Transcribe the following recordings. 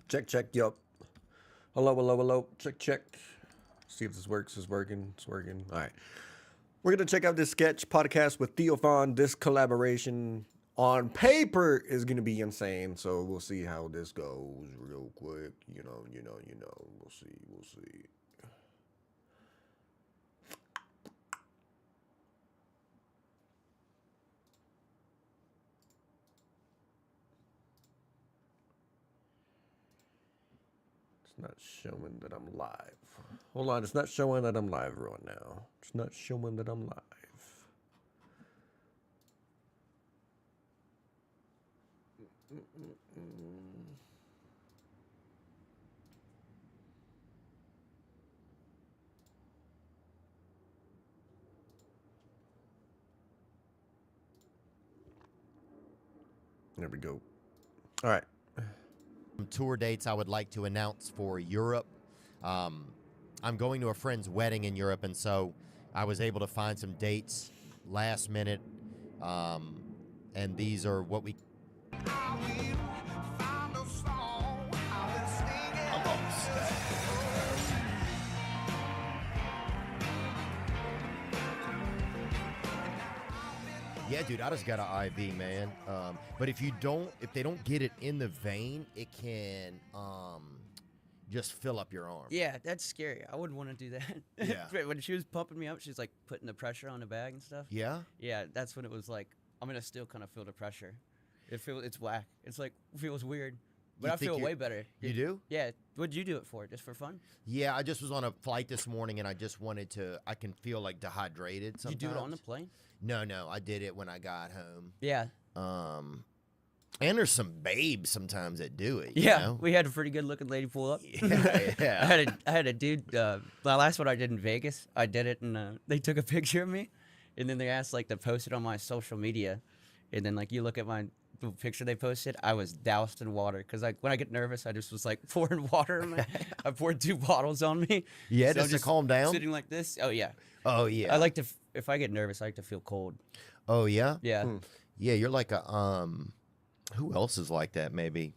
Check, check, yup. Hello, hello, hello. Check, check. See if this works. It's working. It's working. All right. We're going to check out this sketch podcast with Theo. This collaboration on paper is going to be insane. So we'll see how this goes real quick. You know. We'll see. It's not showing that I'm live. Hold on, it's not showing that I'm live right now. It's not showing that I'm live. There we go. All right. Tour dates I would like to announce for Europe. I'm going to a friend's wedding in Europe, and so I was able to find some dates last minute, and these are what we. Yeah, dude, I just got an IV, man. But if they don't get it in the vein, it can just fill up your arm. Yeah, that's scary. I wouldn't want to do that. Yeah. When she was pumping me up, she's like putting the pressure on the bag and stuff. Yeah? Yeah, that's when it was like, I'm gonna still kind of feel the pressure. It's whack. It's like feels weird, but I feel way better. You do? Yeah. What'd you do it for? Just for fun? Yeah, I just was on a flight this morning, and I just wanted to. I can feel like dehydrated sometimes. Did you do it on the plane? No, I did it when I got home. Yeah. And there's some babes sometimes that do it. Yeah, You know? we had a pretty good looking lady pull up. Yeah. I had a dude. The last one I did in Vegas, I did it, and they took a picture of me, and then they asked like to post it on my social media, and then like you look at the picture they posted, I was doused in water because like when I get nervous, I just was like pouring water. I poured 2 bottles on me. Yeah, so just to calm down. Sitting like this. Oh yeah. Oh yeah. I like to if I get nervous, I like to feel cold. Oh yeah. Yeah. Yeah, you're like a Who else is like that? Maybe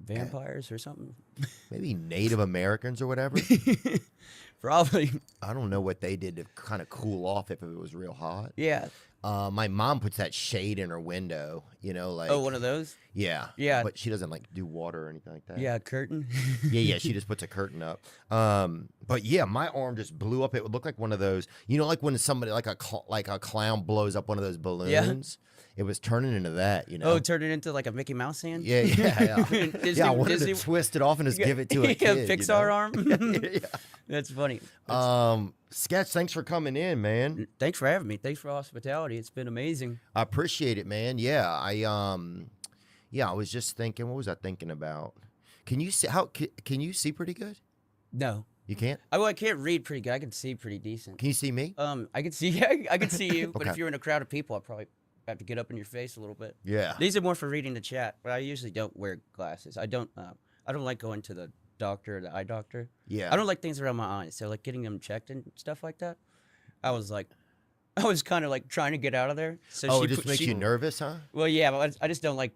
Vampires or something. maybe Native Americans or whatever. Probably. I don't know what they did to kind of cool off if it was real hot. Yeah. My mom puts that shade in her window, like. Oh, one of those? Yeah. Yeah. But she doesn't like do water or anything like that. Yeah, curtain. Yeah, she just puts a curtain up. But yeah, my arm just blew up. It would look like one of those, like when somebody like a clown blows up one of those balloons. It was turning into that, Oh, turn it into like a Mickey Mouse hand? Yeah. Disney, I wanted Disney, to twist it off and just give it to a kid. Pixar arm. Yeah. That's funny. Sketch, thanks for coming in, man. Thanks for having me. Thanks for hospitality. It's been amazing. I appreciate it, man. Yeah, I was just thinking, what was I thinking about? Can you see can you see pretty good? No. You can't? I can't read pretty good. I can see pretty decent. Can you see me? I can see I can see you, but Okay. if you're in a crowd of people, I probably have to get up in your face a little bit. Yeah. These are more for reading the chat, but I usually don't wear glasses. I don't like going to the doctor, the eye doctor. Yeah. I don't like things around my eyes, so like getting them checked and stuff like that. I was kind of like trying to get out of there. So it just makes you nervous, huh? Well, yeah, but I just don't like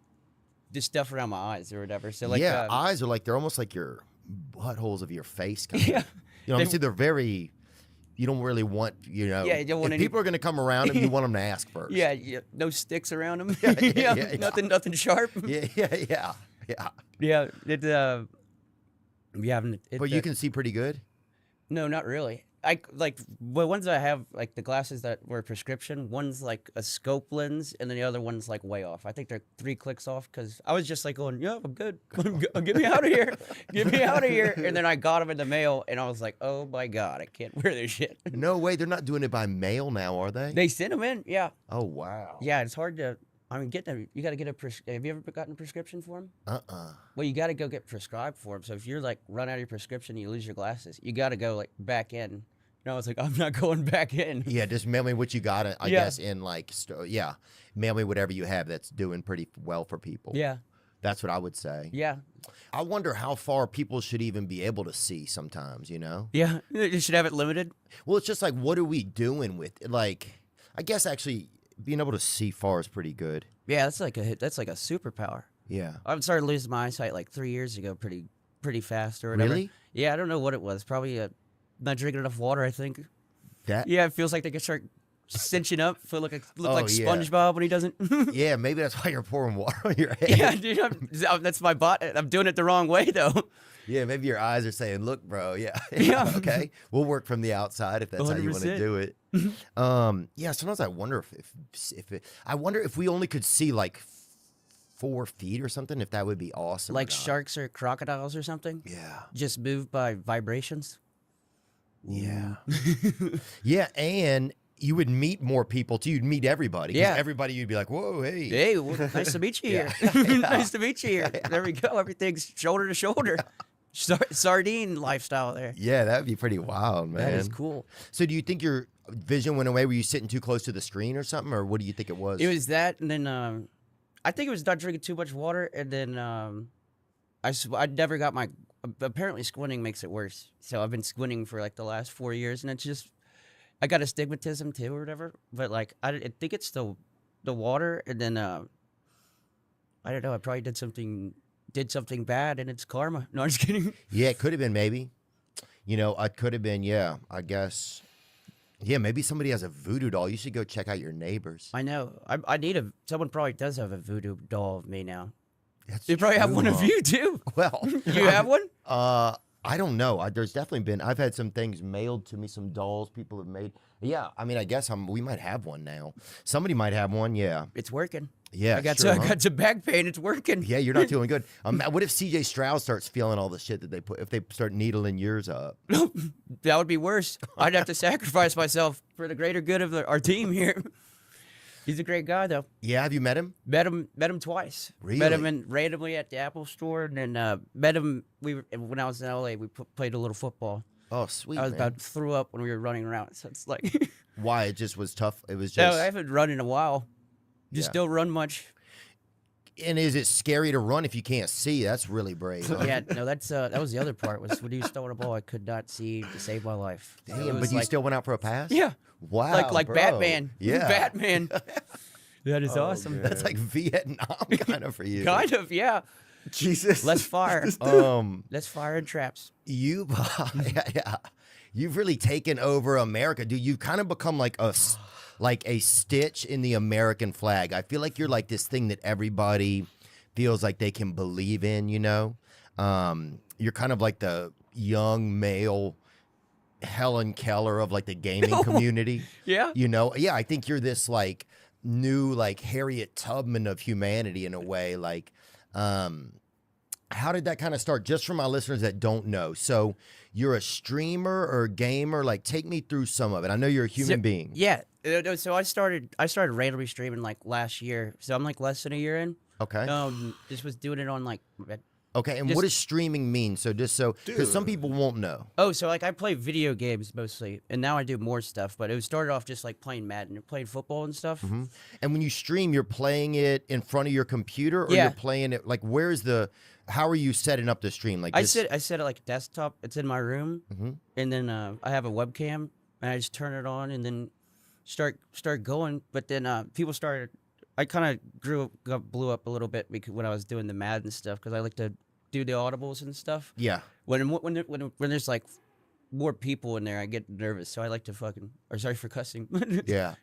this stuff around my eyes or whatever. So like, yeah, eyes are they're almost like your buttholes of your face. Kind yeah, of. Obviously they're very. You don't really want, Yeah, you don't want if people are going to come around them, you want them to ask first. Yeah, no sticks around them. Yeah. Nothing sharp. Yeah. Yeah, But you can see pretty good. No, not really. Ones I have, like the glasses that were prescription, one's like a scope lens, and then the other one's like way off. I think they're 3 clicks off because I was just like going, yeah, I'm good. Get me out of here. Get me out of here. And then I got them in the mail, and I was like, oh my God, I can't wear this shit. No way. They're not doing it by mail now, are they? They sent them in, yeah. Oh, wow. Yeah, it's hard to, get them. You got to get have you ever gotten a prescription for them? Uh-uh. Well, you got to go get prescribed for them. So if you're like run out of your prescription, you lose your glasses. You got to go like back in. I was like, I'm not going back in. Yeah, just mail me what you got. I guess in like, mail me whatever you have that's doing pretty well for people. Yeah, that's what I would say. yeah, I wonder how far people should even be able to see sometimes. Yeah. You should have it limited. Well, it's just like, what are we doing with it? Like, I guess actually being able to see far is pretty good. Yeah, that's like a superpower. Yeah. I started losing my eyesight like 3 years ago, pretty fast or whatever. Really? Yeah, I don't know what it was. Probably not drinking enough water. I think. That. Yeah, it feels like they can start cinching up. Feel like look Oh, like yeah. SpongeBob when he doesn't. Yeah, maybe that's why you're pouring water on your head. Yeah, dude, that's my bot. I'm doing it the wrong way though. Yeah, maybe your eyes are saying, "Look, bro, yeah, Yeah. okay, we'll work from the outside if that's how you want to 100%. do it." Yeah, sometimes I wonder I wonder if we only could see like 4 feet or something, if that would be awesome. or Like not. sharks or crocodiles or something. Yeah, Just moved by vibrations. yeah, yeah, and you would meet more people too. You'd meet everybody. 'Cause Yeah. everybody. You'd be like, "Whoa, hey." Hey, well, nice to meet you here. Nice to meet you here. There we go. Everything's shoulder to shoulder. Sardine lifestyle there. Yeah, that'd be pretty wild, man. That is cool. So, do you think your vision went away? Were you sitting too close to the screen or something, or what do you think it was? It was that, and then I think it was not drinking too much water, and then I never got my. Apparently, squinting makes it worse. So I've been squinting for like the last 4 years, and it's just I got astigmatism too or whatever. But like I think it's the water, and then I don't know. I probably did something bad, and it's karma. No, I'm just kidding. Yeah, it could have been maybe. You know, it could have been. Yeah, I guess. Yeah, maybe somebody has a voodoo doll. You should go check out your neighbors. I know. I need someone probably does have a voodoo doll of me now. That's They probably have true, one of huh? you too. Well, You have one? I don't know. There's definitely been. I've had some things mailed to me, some dolls people have made. Yeah, I mean, I guess we might have one now. Somebody might have one. Yeah, It's working. yeah. I got sure, I huh? got some back pain. It's working. Yeah, you're not feeling good. What if CJ Stroud starts feeling all the shit that they put? If they start needling yours up? That would be worse. I'd have to sacrifice myself for the greater good of our team here. He's a great guy, though. Yeah, have you met him? Met him twice. Really? Met him randomly at the Apple store, and then met him. When I was in LA, we played a little football. Oh, sweet. I was man. about to throw up when we were running around. So it's like, Why? It just was tough. It was no, just. I haven't run in a while. Just Yeah. don't run much. And is it scary to run if you can't see? That's really brave. huh? Yeah, no, that was the other part. Was when he was throwing the ball, I could not see to save my life. It Damn, was but you like- still went out for a pass? yeah, Wow. like bro. Batman. Yeah. Batman. That is awesome. That's like Vietnam kind of for you. Kind of, yeah. Jesus. Less fire. Less fire and traps. Yeah. You've really taken over America, dude. You've kind of become like a stitch in the American flag. I feel like you're like this thing that everybody feels like they can believe in, you know? You're kind of like the young male Helen Keller of like the gaming community. Yeah. You know? Yeah, I think you're this like new like Harriet Tubman of humanity in a way. Like, how did that kind of start? Just for my listeners that don't know. So you're a streamer or a gamer. Like, take me through some of it. I know you're a human being. Yeah. So I started randomly streaming like last year. So I'm like less than a year in. Okay. Just was doing it on like. Okay. And just- what does streaming mean? So just so, because some people won't know. Oh, so like I play video games mostly, and now I do more stuff. But it started off just like playing Madden and playing football and stuff. And when you stream, you're playing it in front of your computer, or Yeah. you're playing it like how are you setting up the stream? Like I this- set it like a desktop. It's in my room, and then I have a webcam, and I just turn it on, and then start going. But then people started. I kind of blew up a little bit because when I was doing the Madden stuff, because I like to do the audibles and stuff. Yeah. When there's like more people in there, I get nervous, so I like to sorry for cussing. Yeah.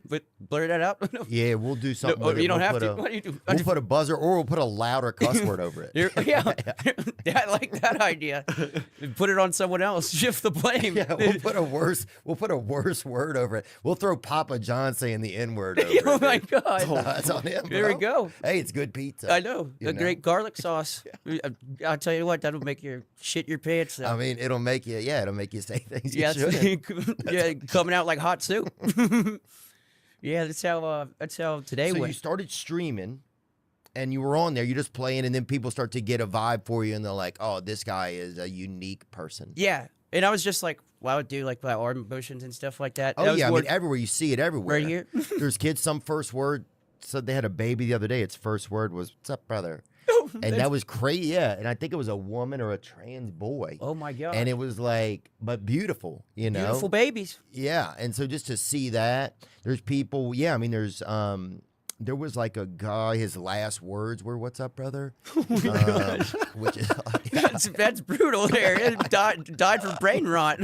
But blur that out. Yeah, we'll do something. No, with it. you don't We'll have put to. a- What do you do? We'll put a buzzer, or we'll put a louder cuss word over it. Yeah, I like that idea. Put it on someone else. Shift the blame. Yeah, we'll put a worse word over it. We'll throw Papa John saying the N word over Oh it. my dude. god. That's on him. There we bro. go. Hey, it's good pizza. I know. You A know? great garlic sauce. I'll tell you what, that'll make you shit your pants. I mean, it'll make you say things you yeah, shouldn't. yeah, coming out like hot soup. Yeah, that's how today So went. you started streaming, and you were on there. You just playing, and then people start to get a vibe for you, and they're like, "Oh, this guy is a unique person." Yeah, and I was just like, well, I would do like my arm motions and stuff like that. Oh That was yeah, I more- mean everywhere you see it everywhere. Right here. There's kids. Some first word said they had a baby the other day. Its first word was "What's up, brother?" And that was crazy. Yeah, and I think it was a woman or a trans boy. Oh my god. And it was like, but beautiful, you know. Beautiful babies. Yeah, and so just to see that, there's people. Yeah, I mean, there's there was like a guy. His last words were "What's up, brother?" Which is That's brutal. There, it died from brain rot.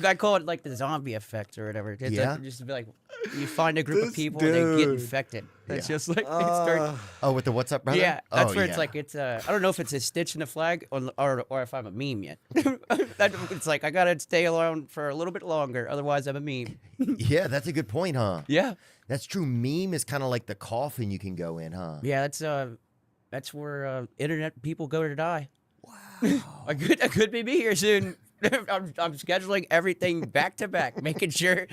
I call it like the zombie effect or whatever. It's Yeah. like, just be like, you find a group This of people and they get dude. infected. It's Yeah. just like they start. oh, with the "What's up, brother?" Yeah, that's oh, where yeah. it's like it's. I don't know if it's a stitch in the flag or if I'm a meme yet. It's like I gotta stay alone for a little bit longer, otherwise I'm a meme. Yeah, that's a good point, huh? Yeah, That's true. Meme is kind of like the coffin you can go in, huh? yeah, that's where internet people go to die. Wow, I could be me here soon. I'm scheduling everything back to back, making sure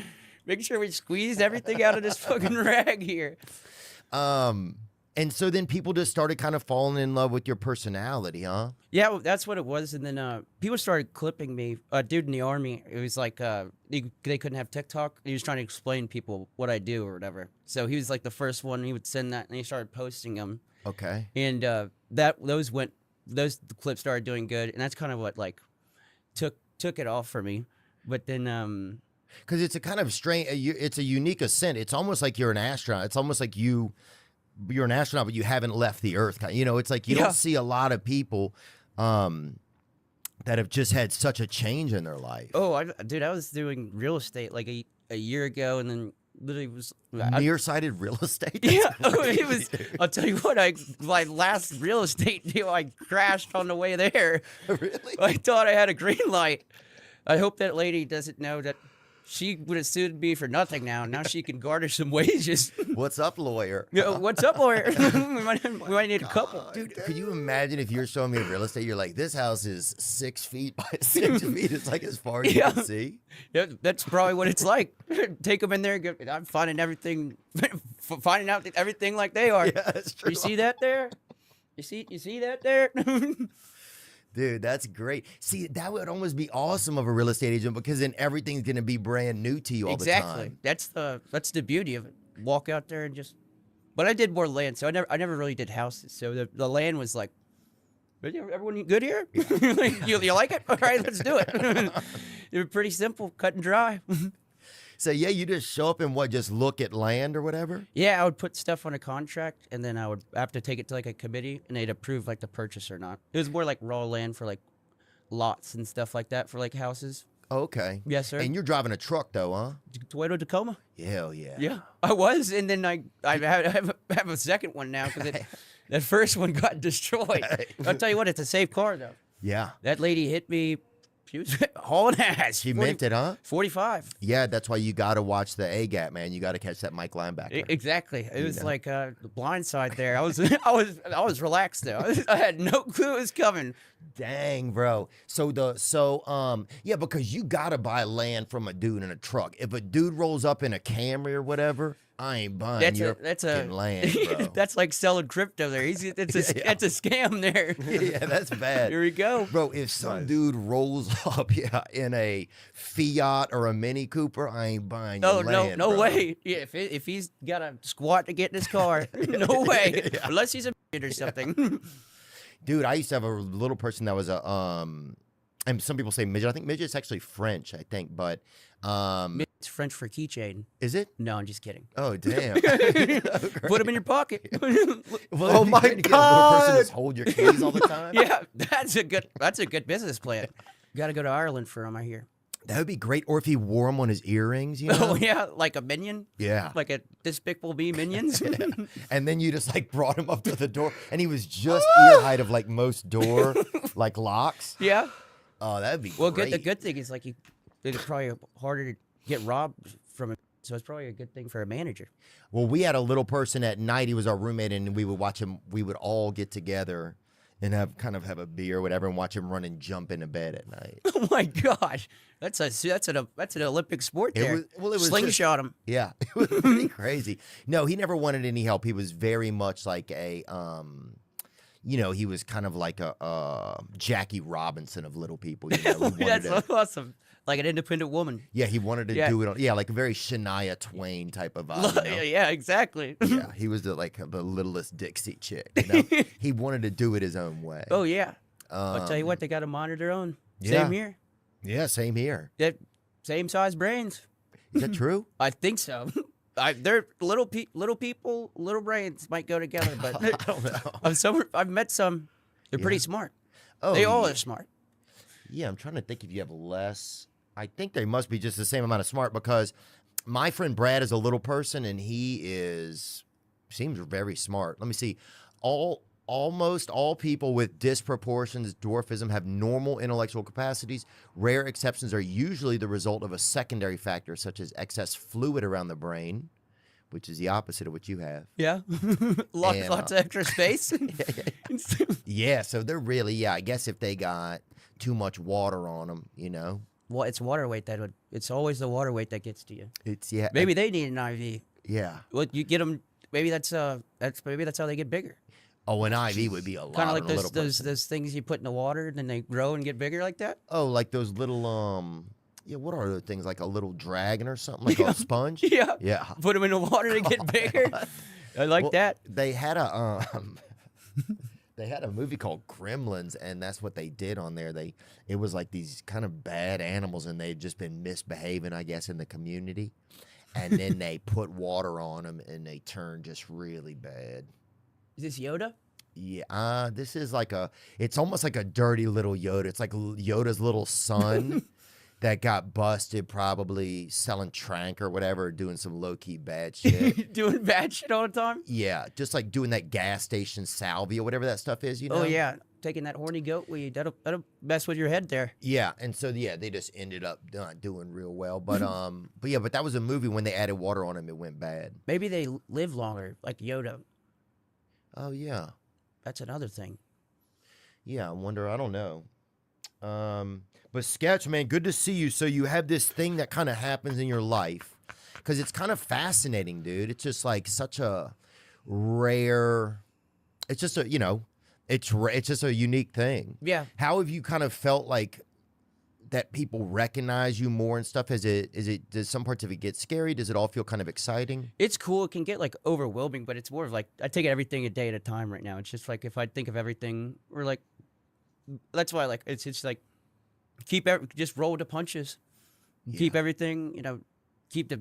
we squeeze everything out of this fucking rag here. And so then people just started kind of falling in love with your personality, huh? Yeah, well, that's what it was. And then people started clipping me. A dude in the army, it was like they couldn't have TikTok. He was trying to explain to people what I do or whatever. So he was like the first one. He would send that, and he started posting them. Okay. And those clips started doing good, and that's kind of what like took it off for me. But then Because it's a kind of strange, it's a unique ascent. It's almost like you're an astronaut. It's almost like you're an astronaut, but you haven't left the Earth. You know, it's like you Yeah. don't see a lot of people that have just had such a change in their life. oh, dude, I was doing real estate like a year ago, and then literally was Nearsighted real estate? yeah, That's crazy, it was. dude. I'll tell you what. My last real estate deal, I crashed on the way there. Really? I thought I had a green light. I hope that lady doesn't know that she would have sued me for nothing now. Now she can garner some wages. What's up, lawyer? What's up, lawyer? we might need a couple. Dude, could you imagine if you're showing me real estate? You're like, this house is 6 feet by 6 feet. It's like as far as you Yeah. can see. Yeah, that's probably what it's like. Take them in there. I'm finding everything, finding out everything like they are. Yeah, that's true. You see that there? You see that there? Dude, that's great. See, that would almost be awesome of a real estate agent because then everything's going to be brand new to you all the Exactly. time. That's the beauty of it. Walk out there and just. But I did more land, so I never really did houses. So the land was like, everyone good here? Like, you like it? All right, let's do it. It was pretty simple, cut and dry. So, yeah, you just show up and just look at land or whatever? Yeah, I would put stuff on a contract, and then I would have to take it to like a committee, and they'd approve like the purchase or not. It was more like raw land for like lots and stuff like that for like houses. Okay. Yes, sir. And you're driving a truck, though, huh? Toyota Tacoma. Hell yeah. Yeah, I was, and then I have a second one now because that first one got destroyed. I'll tell you what, it's a safe car though. Yeah. That lady hit me. She was hauling ass. She meant it, huh? 45. Yeah, that's why you got to watch the A-gap, man. You got to catch that Mike linebacker. Exactly. It was know? like the blind side there. I was relaxed though. I had no clue it was coming. Dang, bro. So yeah, because you gotta buy land from a dude in a truck. If a dude rolls up in a Camry or whatever, I ain't buying your fucking land, bro. That's like selling crypto there. It's a scam there. Yeah, that's bad. Here we go. Bro, if some dude rolls up, in a Fiat or a Mini Cooper, I ain't buying your land, No bro. way. Yeah, if he's got a squat to get in his car, no way. Unless he's a or something. Dude, I used to have a little person that was a and some people say midget. I think midget's actually French, I think, but It's French for keychain. is it? No, I'm just kidding. Oh, damn. Put them in your pocket. Well, Oh my you get a little person God. just hold your keys all the time. Yeah, that's a good business plan. Got to go to Ireland for them, I hear. That would be great. Or if he wore them on his earrings, you know? Oh yeah, like a minion, Yeah. like a Despicable Me minions. And then you just like brought him up to the door and he was just ear height of like most door like locks. Yeah. Oh, that'd be Well, great. the good thing is like it's probably harder to get robbed from it, so it's probably a good thing for a manager. Well, we had a little person at night. He was our roommate, and we would watch him. We would all get together and have a beer or whatever, and watch him run and jump into bed at night. Oh my gosh, that's an Olympic sport there. It was Slingshot him. Yeah, it was pretty crazy. No, he never wanted any help. He was very much like a, he was kind of like a Jackie Robinson of little people. You know? He wanted That's to- awesome. Like an independent woman. yeah, he wanted to Yeah. do it on, like a very Shania Twain type of vibe. You know? Yeah, exactly. Yeah, he was the littlest Dixie chick. You know? He wanted to do it his own way. Oh yeah. I'll tell you what, they got a monitor on. yeah. Same here. Yeah, same here. That same size brains. Is that true? I think so. They're little people, little brains might go together, but I don't know. I've met some. They're pretty smart. Oh, They all yeah. are smart. Yeah, I'm trying to think if you have less. I think they must be just the same amount of smart because my friend Brad is a little person and seems very smart. Let me see. Almost all people with disproportions, dwarfism, have normal intellectual capacities. Rare exceptions are usually the result of a secondary factor, such as excess fluid around the brain, which is the opposite of what you have. Yeah, lots of extra space. Yeah, so they're really, I guess if they got too much water on them, Well, it's water weight it's always the water weight that gets to you. Maybe they need an IV. Yeah. Well, you get them. Maybe that's how they get bigger. Oh, an IV would be a lot. Kind of like on a little those person. those things you put in the water and then they grow and get bigger like that. Oh, like those little what are those things? Like a little dragon or something, like a sponge. Yeah. Yeah. Put them in the water to get bigger. I like that. They had a they had a movie called Gremlins, and that's what they did on there. It was like these kind of bad animals, and they'd just been misbehaving, I guess, in the community. And then they put water on them, and they turned just really bad. Is this Yoda? Yeah, this is it's almost like a dirty little Yoda. It's like Yoda's little son that got busted probably selling trank or whatever, doing some low-key bad shit. Doing bad shit all the time? Yeah, just like doing that gas station salvia, whatever that stuff is, you know? Oh, yeah. Taking that horny goat weed, that'll mess with your head there. Yeah, and so, they just ended up not doing real well. But but that was a movie when they added water on him, it went bad. Maybe they live longer, like Yoda. Oh, yeah. That's another thing. Yeah, I wonder. I don't know. But Sketch, man, good to see you. So you have this thing that kind of happens in your life because it's kind of fascinating, dude. It's just like such a rare. It's just a it's just a unique thing. Yeah. How have you kind of felt like that people recognize you more and stuff? Does some parts of it get scary? Does it all feel kind of exciting? It's cool. It can get like overwhelming, but it's more of like I take everything a day at a time right now. It's just like if I think of everything, that's why it's just like just roll with the punches, keep everything, keep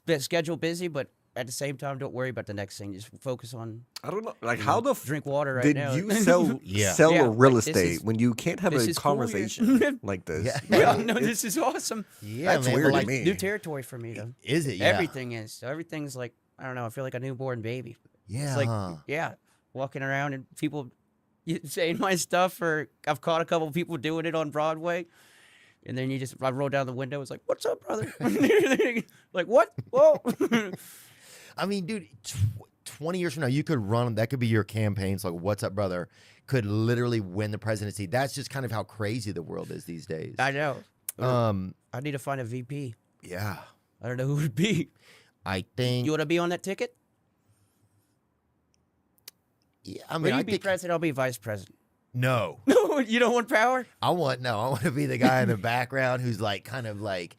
the schedule busy, but at the same time, don't worry about the next thing. Just focus on. I don't know, like how the drink water right did now. you sell Yeah. sell Yeah, a real like, this estate is- when you can't have this a is cool, yeah. conversation like this? Yeah. Yeah, no, this is awesome. Yeah, That's man, weird but to me. New territory for me though. Is it? Yeah. Everything is. So everything's like I don't know. I feel like a newborn baby. Yeah. It's like huh? yeah, walking around and people saying my stuff, or I've caught a couple of people doing it on Broadway, and then I roll down the window. It's like, "What's up, brother?" Like what? Whoa! I mean, dude, 20 years from now, you could run. That could be your campaign. It's like, "What's up, brother?" Could literally win the presidency. That's just kind of how crazy the world is these days. I know. Um. I need to find a VP. Yeah. I don't know who it would be. I think. You want to be on that ticket? Yeah, I Or mean, you I be think. president, I'll be vice president. No. No, you don't want power? I want to be the guy in the background who's like kind of like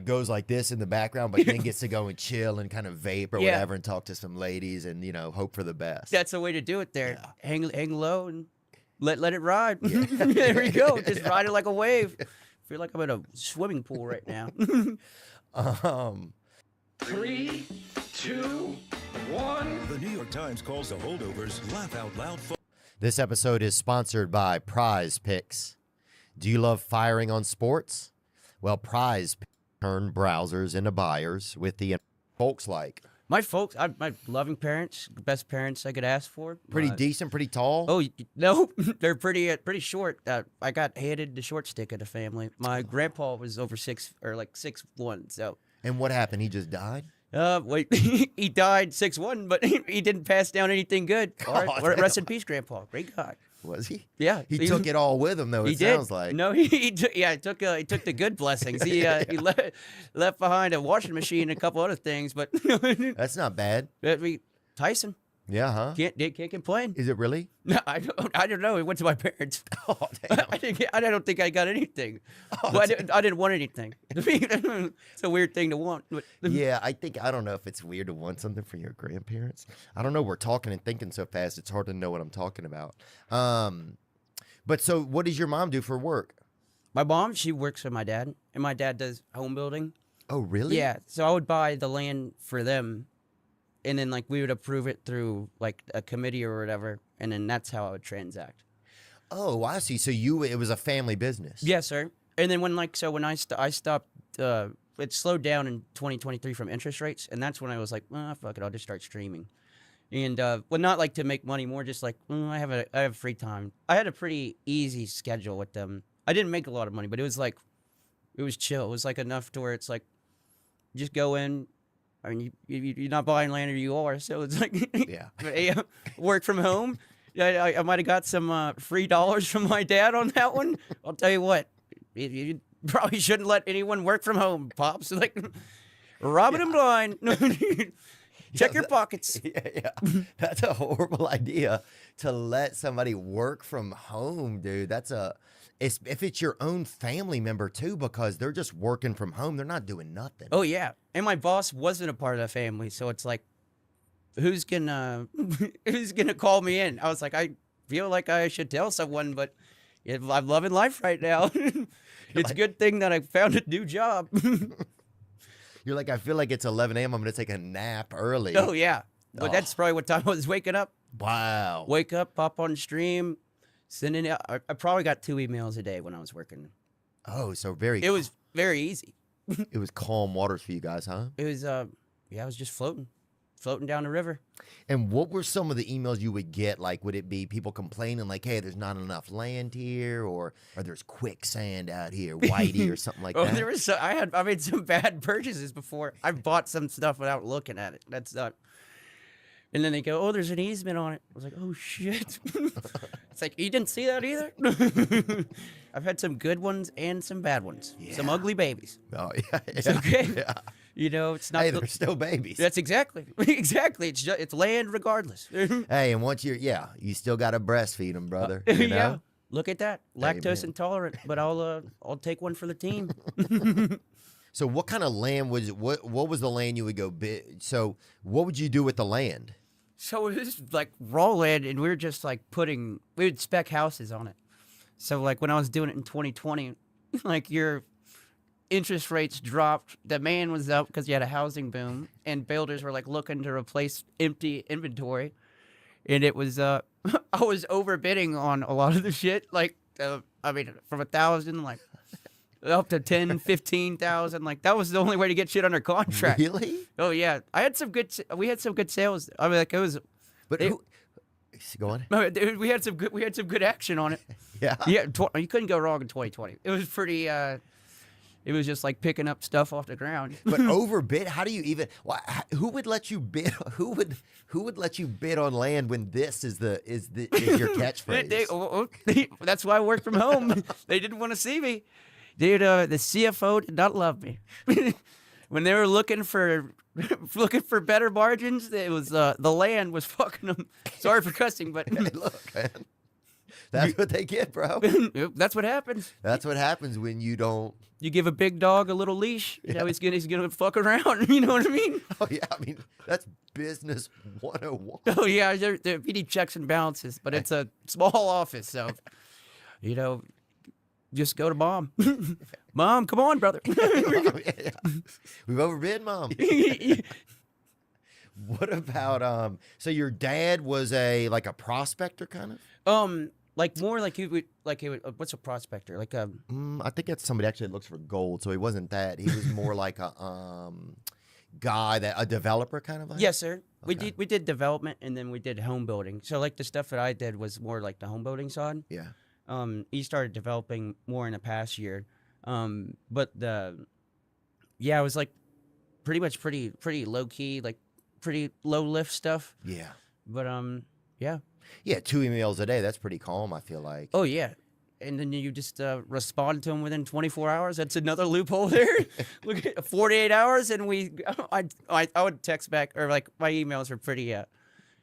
goes like this in the background, but then gets to go and chill and kind of vape or Yeah. whatever and talk to some ladies and hope for the best. That's the way to do it there. Yeah. Hang low and let it ride. There we go. Just ride it like a wave. Feel like I'm in a swimming pool right now. Um. 3, 2, 1. The New York Times calls the holdovers laugh out loud. This episode is sponsored by Prize Picks. Do you love firing on sports? Well, Prize Picks turn browsers into buyers with the folks like. My folks, my loving parents, best parents I could ask for. Pretty decent, pretty tall. Oh no, they're pretty short. I got handed the short stick of the family. My grandpa was over 6'1", so. And what happened? He just died? Wait, he died 6'1", but he didn't pass down anything good. Rest in peace, Grandpa. Great guy. Was he? Yeah, He took it all with him, though, He it did. sounds like. No, he took the good blessings. He left behind a washing machine and a couple other things, but That's not bad. Tyson Yeah, huh? can't complain. Is it really? No, I don't know. It went to my parents. Oh, damn. I don't think I got anything. Well, I didn't want anything. It's a weird thing to want. But Yeah, I don't know if it's weird to want something for your grandparents. I don't know. We're talking and thinking so fast, it's hard to know what I'm talking about. But so what does your mom do for work? my mom, she works for my dad, and my dad does home building. Oh, really? Yeah, so I would buy the land for them, and then like we would approve it through like a committee or whatever, and then that's how I would transact. Oh, I see. So it was a family business. Yes, sir. And then when I stopped, it slowed down in 2023 from interest rates, and that's when I was like, fuck it, I'll just start streaming. And well, not like to make money, more just like I have free time. I had a pretty easy schedule with them. I didn't make a lot of money, but it was chill. It was like enough to where it's like, just go in. I mean, you're not buying land, or you are, so it's like, Yeah. work from home. Yeah, I might have got some free dollars from my dad on that one. I'll tell you what, you probably shouldn't let anyone work from home, pops. Like, robbing them blind. Check your pockets. Yeah. That's a horrible idea to let somebody work from home, dude. If it's your own family member too, because they're just working from home, they're not doing nothing. Oh yeah, and my boss wasn't a part of the family, so it's like, who's gonna call me in? I was like, I feel like I should tell someone, but I'm loving life right now. It's a good thing that I found a new job. You're like, I feel like it's 11 a.m. I'm going to take a nap early. Oh yeah, but that's probably what time I was waking up. Wow. Wake up, pop on stream, sending out. I probably got 2 emails a day when I was working. Oh, so It was very easy. it was calm waters for you guys, huh? It was I was just floating down the river. And what were some of the emails you would get? Like, would it be people complaining like, hey, there's not enough land here, or there's quicksand out here, whitey, or something like that? There was I made some bad purchases before. I bought some stuff without looking at it. That's not. And then they go, oh, there's an easement on it. I was like, oh shit. It's like, you didn't see that either? I've had some good ones and some bad ones. Yeah. Some ugly babies. Oh, yeah. It's okay. Yeah. You know, it's not. Hey, they're still babies. That's exactly. It's land regardless. Hey, and once you still got to breastfeed them, brother. You know? Yeah. Look at that. Lactose Amen. intolerant, but I'll take one for the team. So what kind of land what was the land you would go bid? So what would you do with the land? So it was like raw land, and we were just like we would spec houses on it. So like when I was doing it in 2020, like your interest rates dropped, demand was up because you had a housing boom, and builders were like looking to replace empty inventory, and it was I was overbidding on a lot of the shit. Like I mean, from 1,000 like up to 10, 15,000. Like that was the only way to get shit under contract. Really? Oh yeah, we had some good sales. I mean, like it was. But go on. No, we had some good action on it. Yeah. Yeah, you couldn't go wrong in 2020. It was pretty. It was just like picking up stuff off the ground. But overbid? How do you even? Who would let you bid? Who would let you bid on land when this is your catchphrase? That's why I work from home. They didn't want to see me, dude. The CFO did not love me. When they were looking for better margins, it was the land was fucking them. Sorry for cussing, but Hey, look, man. That's what they get, bro. that's what happens. That's what happens when you don't. You give a big dog a little leash, you know he's gonna fuck around. You know what I mean? Oh yeah, I mean that's business 101. Oh yeah, we need checks and balances, but it's a small office, so you know, just go to mom. Mom, come on, brother. Yeah. We've overbid, Mom. What about so your dad was a prospector kind of? Like more like he would what's a prospector? Like I think that's somebody actually that looks for gold, so he wasn't that. He was more like a a developer kind of like? Yes, sir. Okay. We did development, and then we did home building. So like the stuff that I did was more like the home building side. Yeah. He started developing more in the past year. But it was like pretty low key, like pretty low lift stuff. Yeah. But yeah. Yeah, 2 emails a day. That's pretty calm, I feel like. Oh yeah. And then you just respond to them within 24 hours. That's another loophole there. Look at 48 hours, and I would text back, or like my emails are pretty.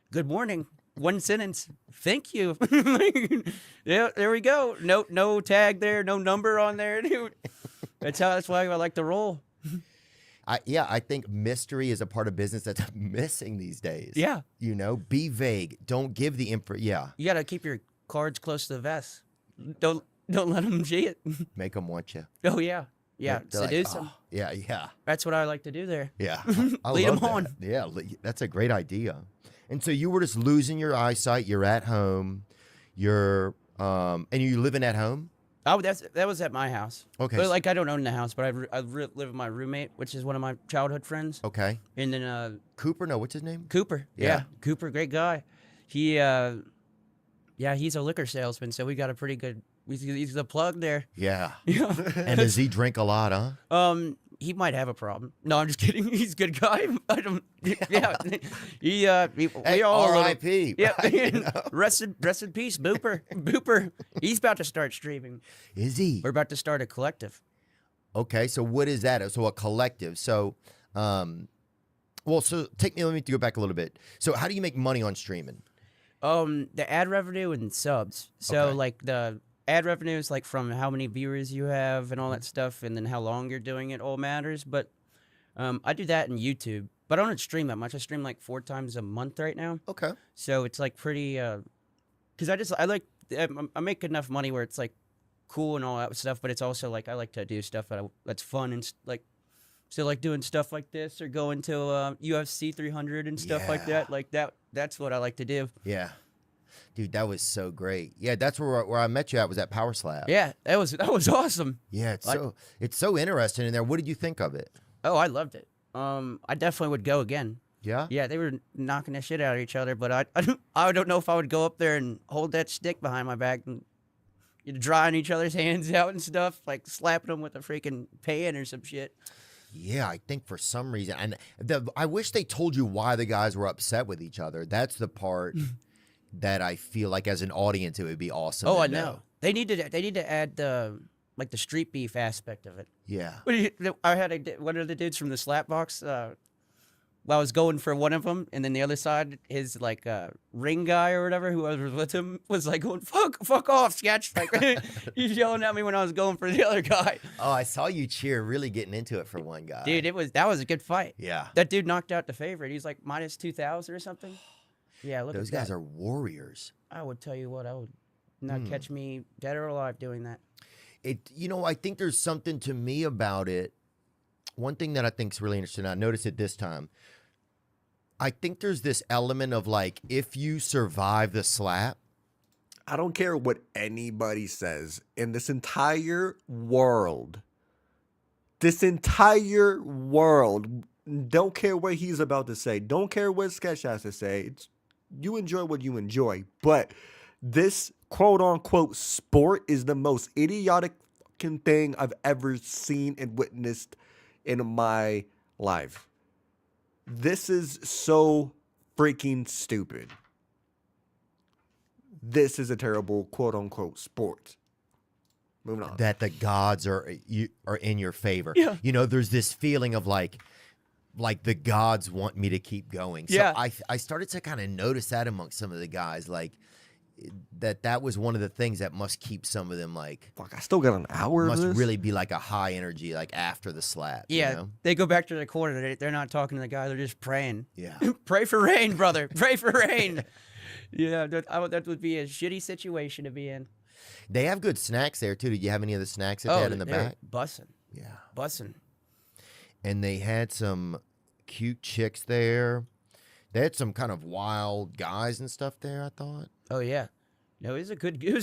Good morning. One sentence. Thank you. Yeah, there we go. No tag there. No number on there. That's why I like to roll. I think mystery is a part of business that's missing these days. Yeah. You know, be vague. Don't give the info. Yeah. You gotta keep your cards close to the vest. Don't let them see it. Make them want you. Oh yeah. Yeah, They're like, seduce them. "Oh, yeah, yeah, That's what I like to do there. yeah. I Lead love 'em that. on. Yeah, that's a great idea. And so you were just losing your eyesight. You're at home. And you living at home. Oh, that was at my house. Okay. But, like, I don't own the house, but I live with my roommate, which is one of my childhood friends. Okay. And then Cooper, no, what's his name? Cooper. Yeah. Yeah. Cooper, great guy. He, he's a liquor salesman, so we got a pretty good. He's the plug there. Yeah. Yeah. And does he drink a lot, huh? He might have a problem. No, I'm just kidding. He's a good guy. I don't. Yeah. We Hey, all a little- R.I.P. Yeah. right, you know? Rest in peace, Booper. Booper. He's about to start streaming. Is he? We're about to start a collective. Okay, so what is that? So a collective. So, so let me go back a little bit. So how do you make money on streaming? The ad revenue and subs. So Okay. like the ad revenue is like from how many viewers you have and all that stuff, and then how long you're doing it all matters. But I do that in YouTube, but I don't stream that much. I stream like 4 times a month right now. Okay. So it's like pretty, because I make enough money where it's like cool and all that stuff, but it's also like I like to do stuff that's fun and like, so like doing stuff like this or going to UFC 300 and stuff like Yeah. that. Like that's what I like to do. Yeah. Dude, that was so great. Yeah, that's where I met you at, was at Power Slab. Yeah, that was awesome. Yeah, it's so interesting in there. What did you think of it? Oh, I loved it. I definitely would go again. Yeah? Yeah, they were knocking the shit out of each other, but I don't know if I would go up there and hold that stick behind my back and drying each other's hands out and stuff, like slapping them with a freaking pan or some shit. Yeah, I think for some reason, and I wish they told you why the guys were upset with each other. That's the part that I feel like as an audience it would be awesome. Oh, to I know. They need to add the street beef aspect of it. Yeah. I had one of the dudes from the Slapbox. I was going for one of them, and then the other side, his like ring guy or whatever, who was with him, was like going fuck off, sketch. Like he's yelling at me when I was going for the other guy. Oh, I saw you cheer, really getting into it for one guy. Dude, that was a good fight. Yeah. That dude knocked out the favorite. He's like minus 2,000 or something. Yeah, look Those at guys that. are warriors. I would tell you what, I would not catch me dead or alive doing that. I think there's something to me about it. One thing that I think is really interesting, I noticed it this time. I think there's this element of like, if you survive the slap, I don't care what anybody says in this entire world. Don't care what he's about to say. Don't care what Sketch has to say. You enjoy what you enjoy. But this quote unquote sport is the most idiotic fucking thing I've ever seen and witnessed in my life. This is so freaking stupid. This is a terrible quote unquote sport. Moving on. that the gods are in your favor. Yeah. There's this feeling of like the gods want me to keep going. So Yeah. I started to kind of notice that amongst some of the guys, like that was one of the things that must keep some of them like, Fuck, I still got an hour of must this? really be like a high energy, like after the slap. Yeah, You know? they go back to the corner. They're not talking to the guy. They're just praying. Yeah. Pray for rain, brother. Pray for rain. Yeah, that would be a shitty situation to be in. They have good snacks there too. Did you have any of the snacks that they had in the they're back? Bussin'. Yeah. Bussin'. And they had some cute chicks there. They had some kind of wild guys and stuff there, I thought. Oh yeah. No, it was a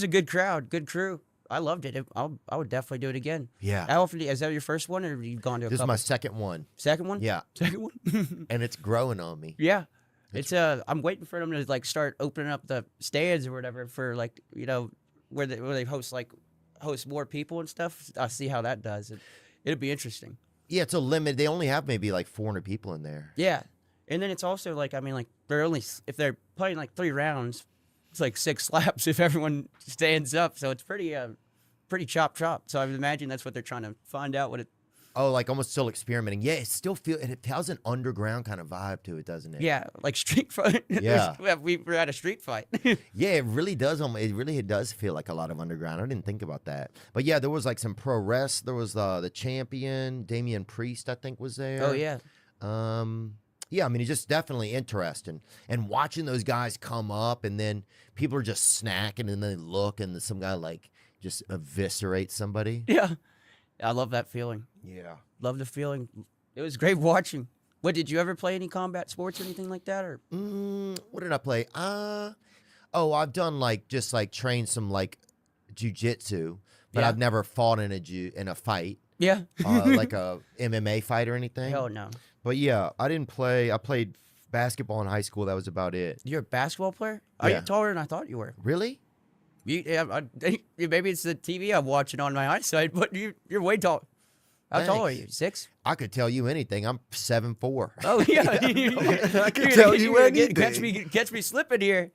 good crowd, good crew. I loved it. I would definitely do it again. Yeah. How often is that your first one, or have you gone to a This is couple? my second one. Second one? Yeah. Second one? And it's growing on me. Yeah. It's I'm waiting for them to like start opening up the stands or whatever for like, where they host more people and stuff. I'll see how that does. It'll be interesting. Yeah, it's a limit. They only have maybe like 400 people in there. Yeah. And then it's also like, if they're playing like 3 rounds, it's like 6 slaps if everyone stands up. So it's pretty chop. So I would imagine that's what they're trying to find out what it. Oh, like almost still experimenting. Yeah, it has an underground kind of vibe to it, doesn't it? Yeah, like street fight. Yeah. We were at a street fight. Yeah, it really does. It really does feel like a lot of underground. I didn't think about that. But yeah, there was like some pro rest. There was the champion, Damian Priest, I think was there. Oh yeah. Yeah, I mean, it's just definitely interesting. And watching those guys come up and then people are just snacking and they look and some guy like just eviscerates somebody. Yeah. I love that feeling. Yeah. Love the feeling. It was great watching. What, did you ever play any combat sports or anything like that? Or What did I play? I've done just trained some jujitsu, but Yeah. I've never fought in a fight, yeah. like a MMA fight or anything. Hell no. But yeah, I didn't play. I played basketball in high school. That was about it. You're a basketball player? Are Yeah. you taller than I thought you were? Really? Maybe it's the TV I'm watching on my eyesight, but you're way tall. How tall are you? 6? I could tell you anything. I'm 7'4". Oh yeah, I can tell you anything. Catch me slipping here.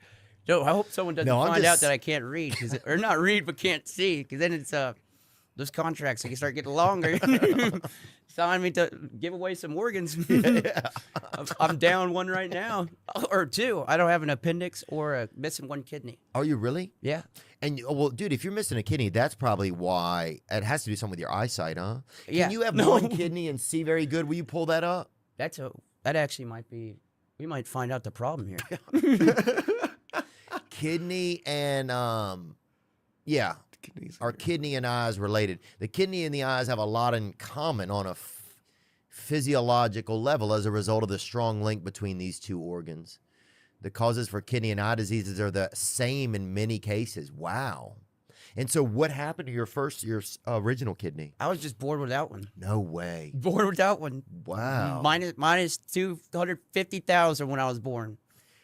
No, I hope someone doesn't No, I'm find out just- that I can't read, or not read, but can't see, because then it's those contracts they can start getting longer. Telling me to give away some organs. I'm down one right now, or 2. I don't have an appendix or missing 1 kidney. Are you really? Yeah. And well, dude, if you're missing a kidney, that's probably why. It has to do something with your eyesight, huh? Yeah. Can you have No. 1 kidney and see very good? Will you pull that up? That actually might be. We might find out the problem here. Kidney and yeah, Kidneys. are kidney and eyes related? The kidney and the eyes have a lot in common on a physiological level as a result of the strong link between these 2 organs. The causes for kidney and eye diseases are the same in many cases. Wow. And so what happened to your original kidney? I was just bored without one. No way. Born without one. Wow. Minus 250,000 when I was born.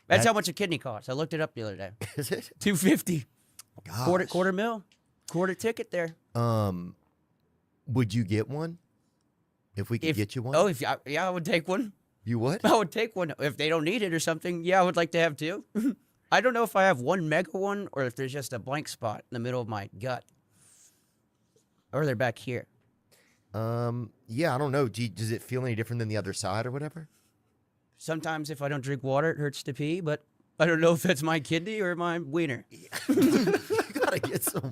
That's That- how much a kidney costs. I looked it up the other day. Is it? 250. Gosh. Quarter mil. Quarter ticket there. Would you get one? If we could get you one? Oh, I would take one. You would? I would take one if they don't need it or something. Yeah, I would like to have 2. I don't know if I have one mega one or if there's just a blank spot in the middle of my gut, or they're back here. Yeah, I don't know. Does it feel any different than the other side or whatever? Sometimes if I don't drink water, it hurts to pee, but I don't know if that's my kidney or my wiener. You gotta get some,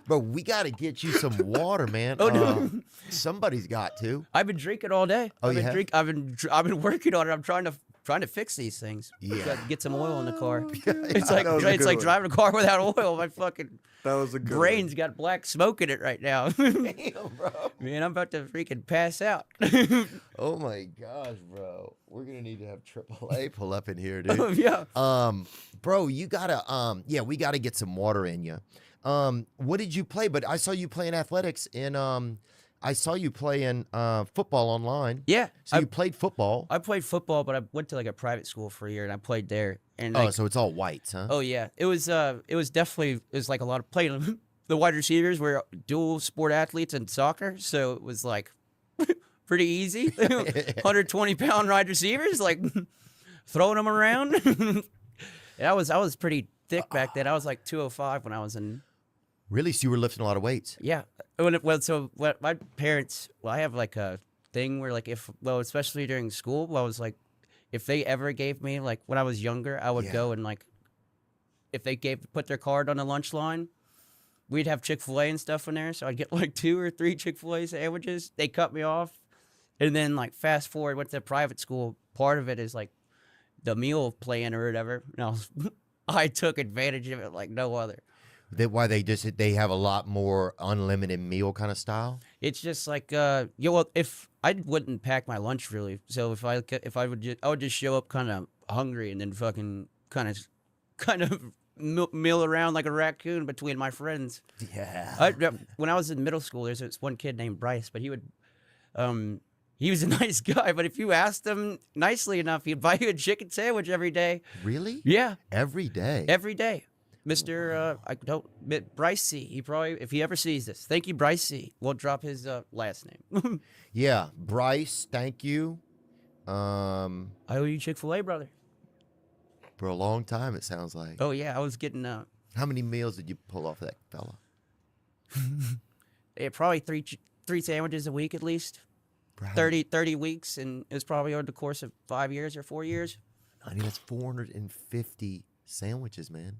bro. We gotta get you some water, man. Oh, no. Somebody's got to. I've been drinking all day. Oh, I've you been have? I've been working on it. I'm trying to fix these things. Yeah. Got to get some oil in the car. Yeah, It's like That was a good one. driving a car without oil. My fucking That was a good brain's got black smoke in it right now. Damn, bro. Man, I'm about to freaking pass out. Oh my gosh, bro. We're gonna need to have AAA pull up in here, dude. Yeah. Bro, you gotta yeah, we gotta get some water in you. What did you play? But I saw you playing athletics in I saw you playing football online. Yeah. So you played football. I played football, but I went to like a private school for a year and I played there. And Oh, like, so it's all whites, huh? oh yeah, it was definitely, it was like a lot of playing. The wide receivers were dual sport athletes in soccer, so it was like pretty easy. 120-pound wide receivers, like throwing them around. And I was pretty thick back then. I was like 205 when I was in. Really? So you were lifting a lot of weights? Yeah. My parents, I have like a thing where like especially during school, I was like, if they ever gave me, like when I was younger, I would Yeah. go and like, if they put their card on the lunch line, we'd have Chick-fil-A and stuff in there. So I'd get like 2 or 3 Chick-fil-A sandwiches. They cut me off. And then like fast forward, went to private school. Part of it is like the meal plan or whatever. And I took advantage of it like no other. Why they have a lot more unlimited meal kind of style? It's just like if I wouldn't pack my lunch really, so if I would just show up kind of hungry and then fucking kind of mill around like a raccoon between my friends. Yeah. When I was in middle school, there's this one kid named Bryce, but he was a nice guy, but if you asked him nicely enough, he'd buy you a chicken sandwich every day. Really? Yeah, Every day. every day. Bryce C. He probably, if he ever sees this, thank you, Bryce C. We'll drop his last name. Yeah, Bryce, thank you. I owe you Chick-fil-A, brother. For a long time, it sounds like. Oh yeah, I was getting How many meals did you pull off that fella? probably three sandwiches a week at least. Bro, 30 weeks, and it was probably over the course of 5 years or 4 years. I mean, that's 450 sandwiches, man.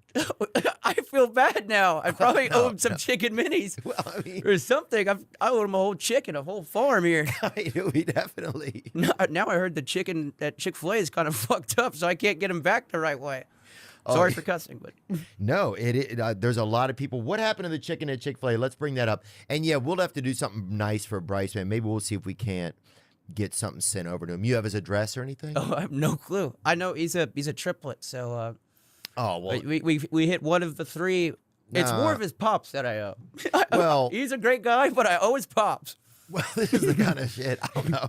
I feel bad now. I probably owe him some chicken minis Well, I mean, or something. I owe him a whole chicken, a whole farm here. we definitely. Now I heard the chicken at Chick-fil-A is kind of fucked up, so I can't get him back the right way. Sorry for cussing, but No, there's a lot of people. What happened to the chicken at Chick-fil-A? Let's bring that up. And yeah, we'll have to do something nice for Bryce, man. Maybe we'll see if we can't get something sent over to him. You have his address or anything? oh, I have no clue. I know he's a triplet, so Oh, well. we hit one of the three. It's more of his pops that I owe. Well, He's a great guy, but I owe his pops. well, this is the kind of shit, I don't know.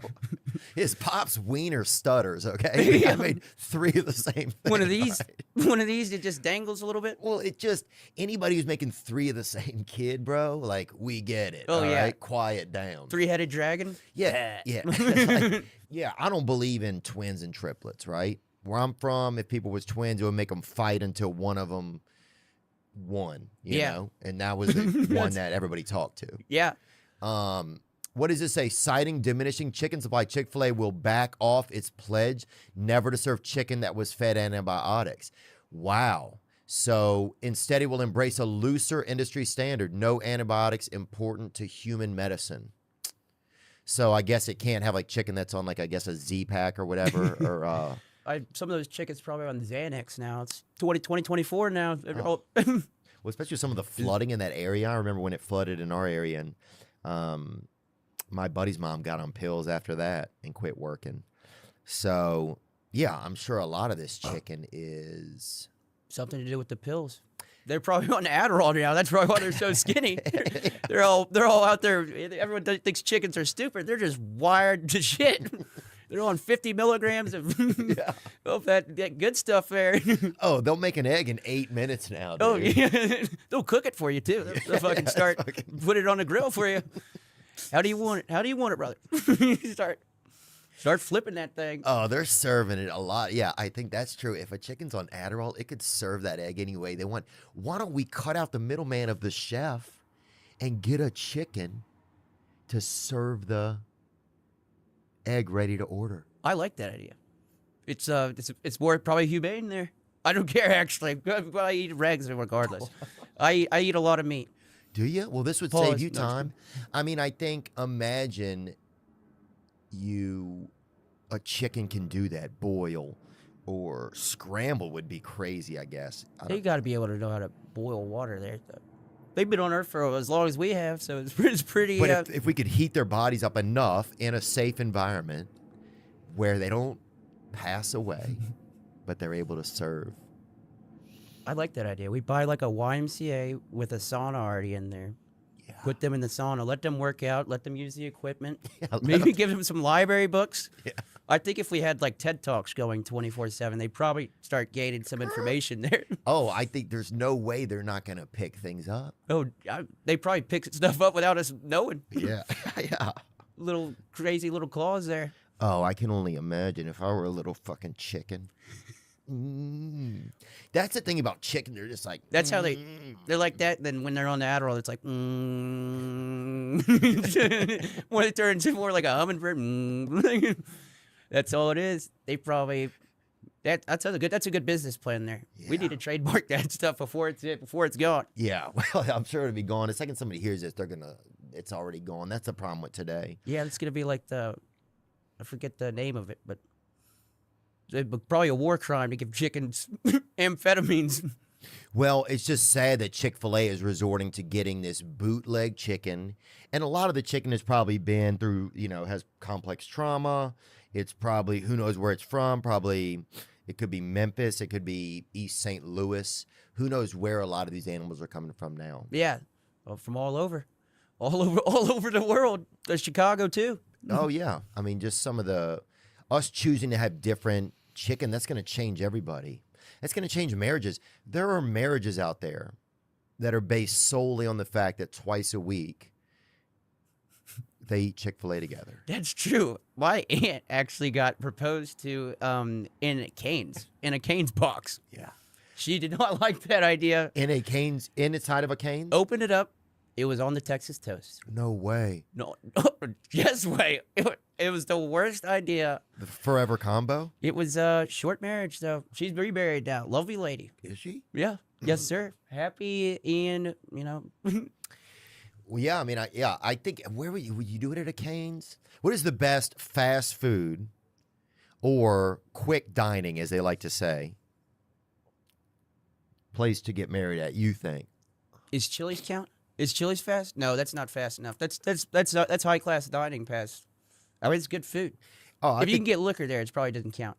His pop's wiener stutters, okay? I made 3 of the same thing. One of these, right? one of these, it just dangles a little bit. Well, it just, anybody who's making 3 of the same kid, bro, like, we get it. Oh, all yeah. right? Quiet down. 3-headed dragon. Yeah, yeah. Like, yeah, I don't believe in twins and triplets, right? Where I'm from, if people was twins, it would make them fight until one of them won, you know? And that was the one that everybody talked to. Yeah. What does this say? Citing diminishing chicken supply, Chick-fil-A will back off its pledge never to serve chicken that was fed antibiotics. Wow. So instead, it will embrace a looser industry standard. No antibiotics important to human medicine. So I guess it can't have like chicken that's on like, I guess, a Z-Pack or whatever. Or Some of those chickens probably on Xanax now. It's 2024 now. well, especially some of the flooding in that area. I remember when it flooded in our area, and my buddy's mom got on pills after that and quit working. So, yeah, I'm sure a lot of this chicken is Something to do with the pills. They're probably on Adderall now. That's probably why they're so skinny. They're all out there. Everyone thinks chickens are stupid. They're just wired to shit. They're on 50 milligrams of, of that good stuff there. Oh, they'll make an egg in 8 minutes now, dude. Oh, yeah. They'll cook it for you, too. They'll fucking put it on the grill for you. How do you want it? How do you want it, brother? Start flipping that thing. Oh, they're serving it a lot. Yeah, I think that's true. If a chicken's on Adderall, it could serve that egg any way they want. Why don't we cut out the middleman of the chef and get a chicken to serve the egg ready to order? I like that idea. It's more probably humane there. I don't care, actually. I eat regs regardless. I eat a lot of meat. Do you? Well, this would Pause. save you No, time. I mean, I think, imagine a chicken can do that. Boil or scramble would be crazy, I guess. They got to be able to know how to boil water there. They've been on Earth for as long as we have, so it's pretty... But if we could heat their bodies up enough in a safe environment where they don't pass away, but they're able to serve. I like that idea. We buy like a YMCA with a sauna already in there. Yeah. Put them in the sauna. Let them work out. Let them use the equipment. Yeah, Maybe give them some library books. Yeah. I think if we had like TED Talks going 24/7, they'd probably start gaining some information there. Oh, I think there's no way they're not going to pick things up. Oh, they probably pick stuff up without us knowing. Yeah, yeah. Little crazy little claws there. Oh, I can only imagine if I were a little fucking chicken. That's the thing about chicken. They're just like... That's how they're like that. Then when they're on the Adderall, it's like... when it turns into more like a hummingbird... That's all it is. They probably... That's a good business plan there. We need to trademark that stuff before it's gone. Yeah, well, I'm sure it'll be gone. The second somebody hears this, it's already gone. That's the problem with today. Yeah, it's gonna be like I forget the name of it, but probably a war crime to give chickens amphetamines. Well, it's just sad that Chick-fil-A is resorting to getting this bootleg chicken. And a lot of the chicken has probably been through, has complex trauma. It's probably, who knows where it's from. Probably it could be Memphis. It could be East St. Louis. Who knows where a lot of these animals are coming from now. Yeah, well, from all over the world. Chicago, too. Oh, yeah. I mean, just some of us choosing to have different chicken, that's going to change everybody. That's going to change marriages. There are marriages out there that are based solely on the fact that twice a week they eat Chick-fil-A together. That's true. My aunt actually got proposed to in a Cane's box. Yeah. She did not like that idea. Inside of a Cane's? Opened it up. It was on the Texas toast. No way. No, yes way. It was the worst idea. The forever combo? It was short marriage, though. She's remarried now. Lovely lady. Is she? Yeah. Yes, sir. Happy and, Well, yeah, I mean, I think, would you do it at a Cane's? What is the best fast food or quick dining, as they like to say, place to get married at, you think? Is Chili's count? Is Chili's fast? No, that's not fast enough. That's high class dining past. I mean, it's good food. Oh, If you can get liquor there, it probably doesn't count.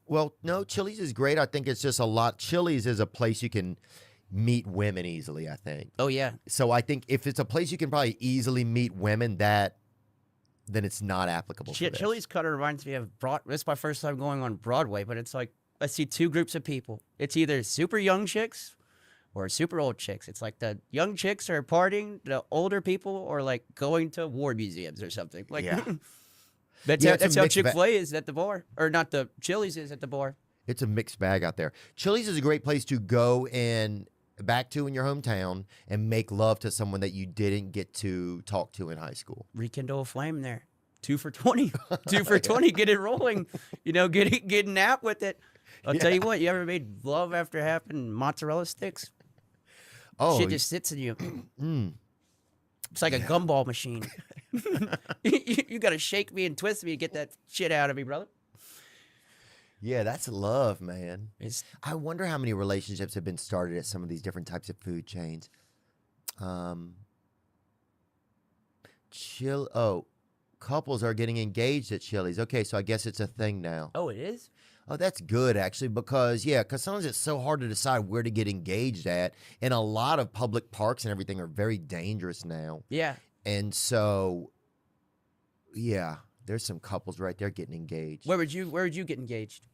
well, no, Chili's is great. I think it's just a lot. Chili's is a place you can meet women easily, I think. Oh yeah, So I think if it's a place you can probably easily meet women, then it's not applicable for this. Chili's kind of reminds me of Broad. This is my first time going on Broadway, but it's like I see two groups of people. It's either super young chicks or super old chicks. It's like the young chicks are partying, the older people are like going to war museums or something. Like Yeah. that's Yeah, how, it's a that's how mixed Chick-fil-A is at the bar, or not the Chili's is at the bar. It's a mixed bag out there. Chili's is a great place to go and back to in your hometown and make love to someone that you didn't get to talk to in high school. Rekindle a flame there. 2 for 20. 2 for 20. Get it rolling. You know, get a nap with it. I'll tell you what. You ever made love after having mozzarella sticks? Oh, Shit just sits in you. It's like a gumball machine. You got to shake me and twist me to get that shit out of me, brother. yeah, that's love, man. It's I wonder how many relationships have been started at some of these different types of food chains. Couples are getting engaged at Chili's. Okay, so I guess it's a thing now. oh, it is. Oh, that's good actually, because sometimes it's so hard to decide where to get engaged at, and a lot of public parks and everything are very dangerous now. Yeah. And so, yeah, there's some couples right there getting engaged. Where would you get engaged?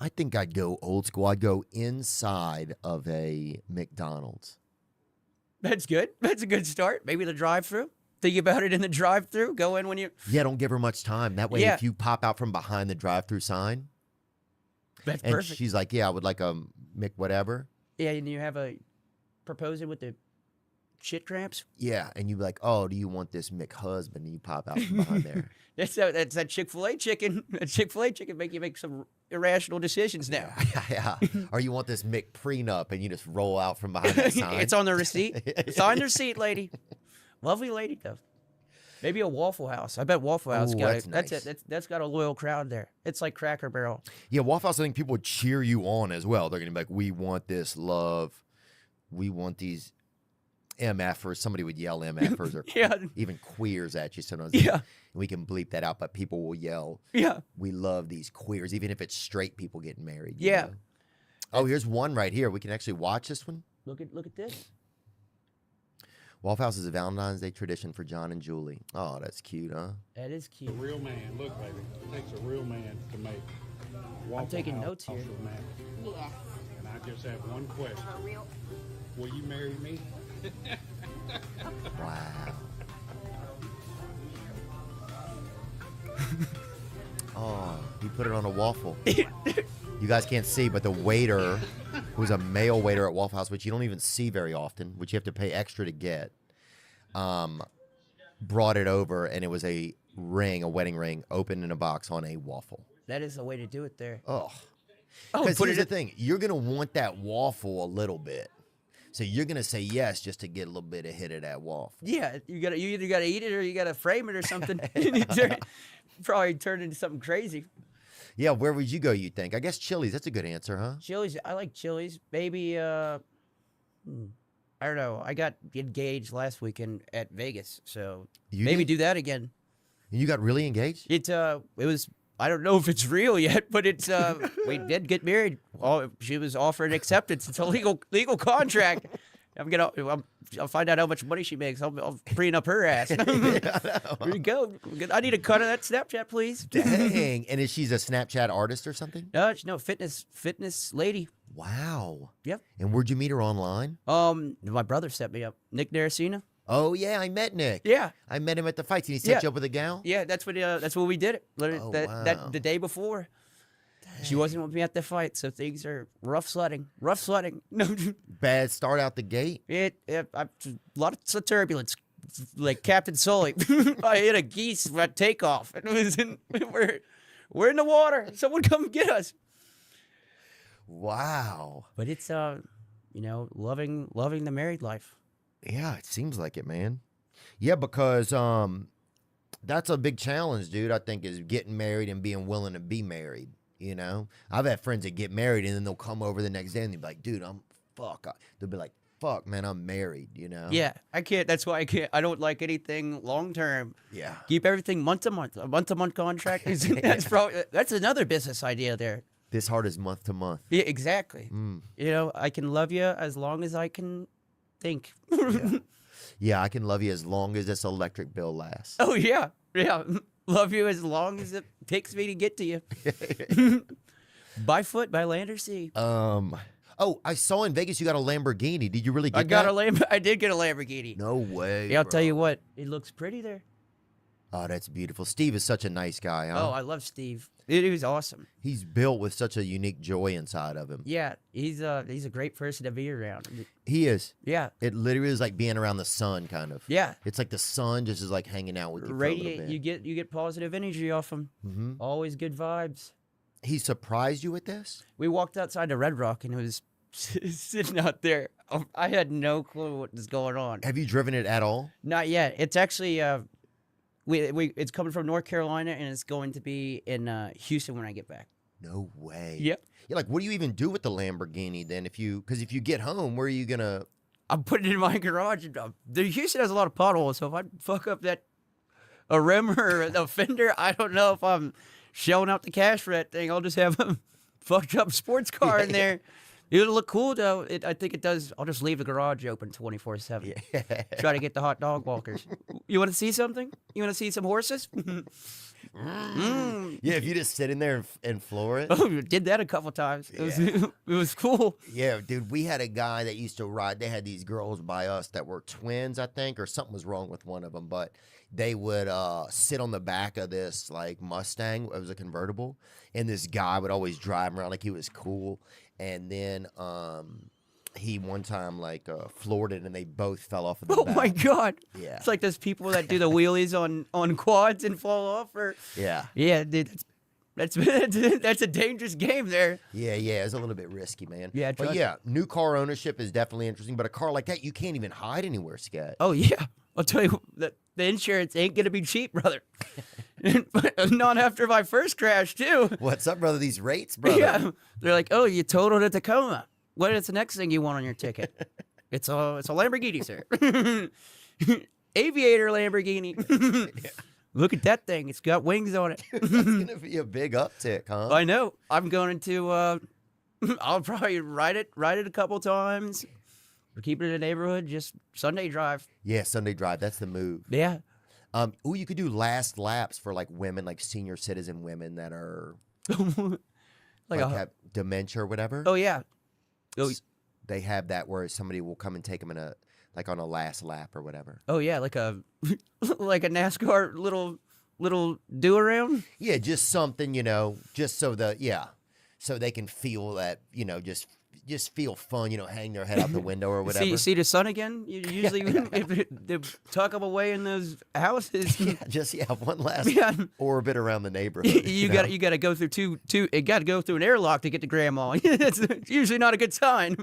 I think I'd go old school. I'd go inside of a McDonald's. That's good. That's a good start. Maybe the drive-through. Think about it in the drive-through. Go in when you. Yeah, don't give her much time. That way, Yeah. if you pop out from behind the drive-through sign, That's and perfect. she's like, "Yeah, I would like a Mc whatever." Yeah, and you have a proposing with the shit cramps. Yeah, and you be like, "Oh, do you want this McHusband?" And you pop out from behind there. That's that Chick-fil-A chicken. That Chick-fil-A chicken make you make some irrational decisions now. Yeah. Or you want this McPrenup, and you just roll out from behind that sign. It's on the receipt. It's on the receipt, lady. Lovely lady, though. Maybe a Waffle House. I bet Waffle House Ooh, got that's it. nice. That's got a loyal crowd there. It's like Cracker Barrel. Yeah, Waffle House, I think people would cheer you on as well. They're going to be like, "We want this love. We want these MFers." Somebody would yell MFers or Yeah. even queers at you sometimes. Yeah. We can bleep that out, but people will yell, Yeah. "We love these queers," even if it's straight people getting married. you Yeah. know? Oh, here's one right here. We can actually watch this one. Look at this. Waffle House is a Valentine's Day tradition for John and Julie. Oh, that's cute, huh? That is cute. A real man, look, baby. It takes a real man to make Waffle taking House notes here. romantic. Yeah. And I just have one question. For real. Will you marry me? Wow. Oh, he put it on a waffle. You guys can't see, but the waiter, who's a male waiter at Waffle House, which you don't even see very often, which you have to pay extra to get, brought it over, and it was a ring, a wedding ring, open in a box on a waffle. That is the way to do it there. Oh. Oh, Because put here's it the thing. You're going to want that waffle a little bit. So you're going to say yes just to get a little bit of hit of that waffle. Yeah, you either gotta eat it or you gotta frame it or something. Probably turn into something crazy. Yeah, where would you go, you think? I guess Chili's. That's a good answer, huh? Chili's, I like Chili's. Maybe I don't know. I got engaged last weekend at Vegas, so You maybe did? do that again. You got really engaged? It was. I don't know if it's real yet, but it's we did get married. Oh, she was offered acceptance. It's a legal contract. I'll find out how much money she makes. I'll prenup up her ass. Here you go. I need a cut of that Snapchat, please. Dang. And is she's a Snapchat artist or something? No, fitness lady. Wow. Yep. And where'd you meet her online? My brother set me up. Nick Naracina. Oh, yeah, I met Nick. Yeah. I met him at the fights. And he set Yeah. you up with a gal? Yeah, that's what we did. Oh, wow. The day before. She wasn't with me at the fight, so things are rough sledding. Rough sledding. No, Bad start out the gate. a lot of turbulence, like Captain Sully. I hit a geese at takeoff. It was we're in the water. Someone come get us. Wow. But it's loving the married life. Yeah, it seems like it, man. Yeah, because that's a big challenge, dude, I think, is getting married and being willing to be married. You know, I've had friends that get married and then they'll come over the next day and they'll be like, dude, they'll be like, fuck, man, I'm married, you know? Yeah, I can't. That's why I can't. I don't like anything long term. Yeah. Keep everything month to month. A month to month contract. That's another business idea there. This heart is month to month. Yeah, exactly. Mm. You know, I can love you as long as I can think. Yeah. Yeah, I can love you as long as this electric bill lasts. Oh yeah, yeah. Love you as long as it takes me to get to you. By foot, by land or sea. Oh, I saw in Vegas you got a Lamborghini. Did you really get I did get a Lamborghini. No way. Yeah, I'll bro. tell you what. It looks pretty there. Oh, that's beautiful. Steve is such a nice guy, huh? Oh, I love Steve. It was awesome. He's built with such a unique joy inside of him. Yeah, he's a great person to be around. He is. Yeah, It literally is like being around the sun, kind of. yeah. It's like the sun just is like hanging out with you for a little Radiate. bit. You get positive energy off him. Mm-hmm. Always good vibes. He surprised you with this? We walked outside to Red Rock and it was sitting out there. I had no clue what was going on. Have you driven it at all? Not yet. It's actually it's coming from North Carolina and it's going to be in Houston when I get back. No way. Yep. You're like, what do you even do with the Lamborghini then? Because if you get home, where are you gonna? I'm putting it in my garage. The Houston has a lot of potholes, so if I fuck up a rim or a fender, I don't know if I'm shelling out the cash for that thing. I'll just have a fucked up sports car in there. It'll look cool though. I think it does. I'll just leave the garage open 24/7. Yeah. Try to get the hot dog walkers. You want to see something? You want to see some horses? Yeah, if you just sit in there and floor it. Oh, did that a couple times. It was cool. Yeah, dude, we had a guy that used to ride. They had these girls by us that were twins, I think, or something was wrong with one of them. But they would sit on the back of this like Mustang. It was a convertible, and this guy would always drive around like he was cool. And then he one time like floored it, and they both fell off of the Oh back. my god. Yeah. It's like those people that do the wheelies on quads and fall off. Or Yeah. yeah, dude. That's a dangerous game there. Yeah, it was a little bit risky, man. Yeah, but trust- yeah, new car ownership is definitely interesting. But a car like that, you can't even hide anywhere, Scat. Oh yeah, I'll tell you that the insurance ain't gonna be cheap, brother. Not after my first crash too. What's up, brother? These rates, brother. Yeah, they're like, oh, you totaled a Tacoma. What is the next thing you want on your ticket? It's a Lamborghini, sir. Aviator Lamborghini. Look at that thing. It's got wings on it. That's gonna be a big uptick, huh? I know. I'm going to. I'll probably ride it a couple times. We're keeping it in the neighborhood. Just Sunday drive. Yeah, Sunday drive. That's the move. Yeah. You could do last laps for like women, like senior citizen women that are like have dementia or whatever. Oh yeah. Oh, They have that where somebody will come and take them on a last lap or whatever. oh yeah, like a NASCAR little do around. Yeah, just something, just so so they can feel that, just feel fun, hang their head out the window or whatever. See the sun again. You usually if they tuck them away in those houses. One last orbit around the neighborhood. You got to go through two. You got to go through an airlock to get to grandma. It's usually not a good sign.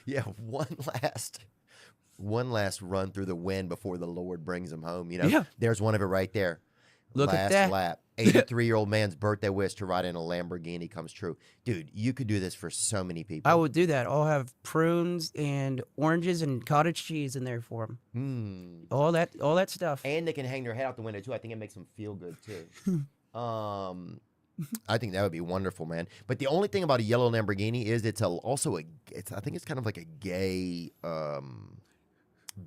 Yeah, one last run through the wind before the Lord brings them home. Yeah. There's one of it right there. Look last at that. lap. 83-year-old man's birthday wish to ride in a Lamborghini comes true. Dude, you could do this for so many people. I would do that. I'll have prunes and oranges and cottage cheese in there for them. All that stuff. And they can hang their head out the window too. I think it makes them feel good too. I think that would be wonderful, man. But the only thing about a yellow Lamborghini is I think it's kind of like a gay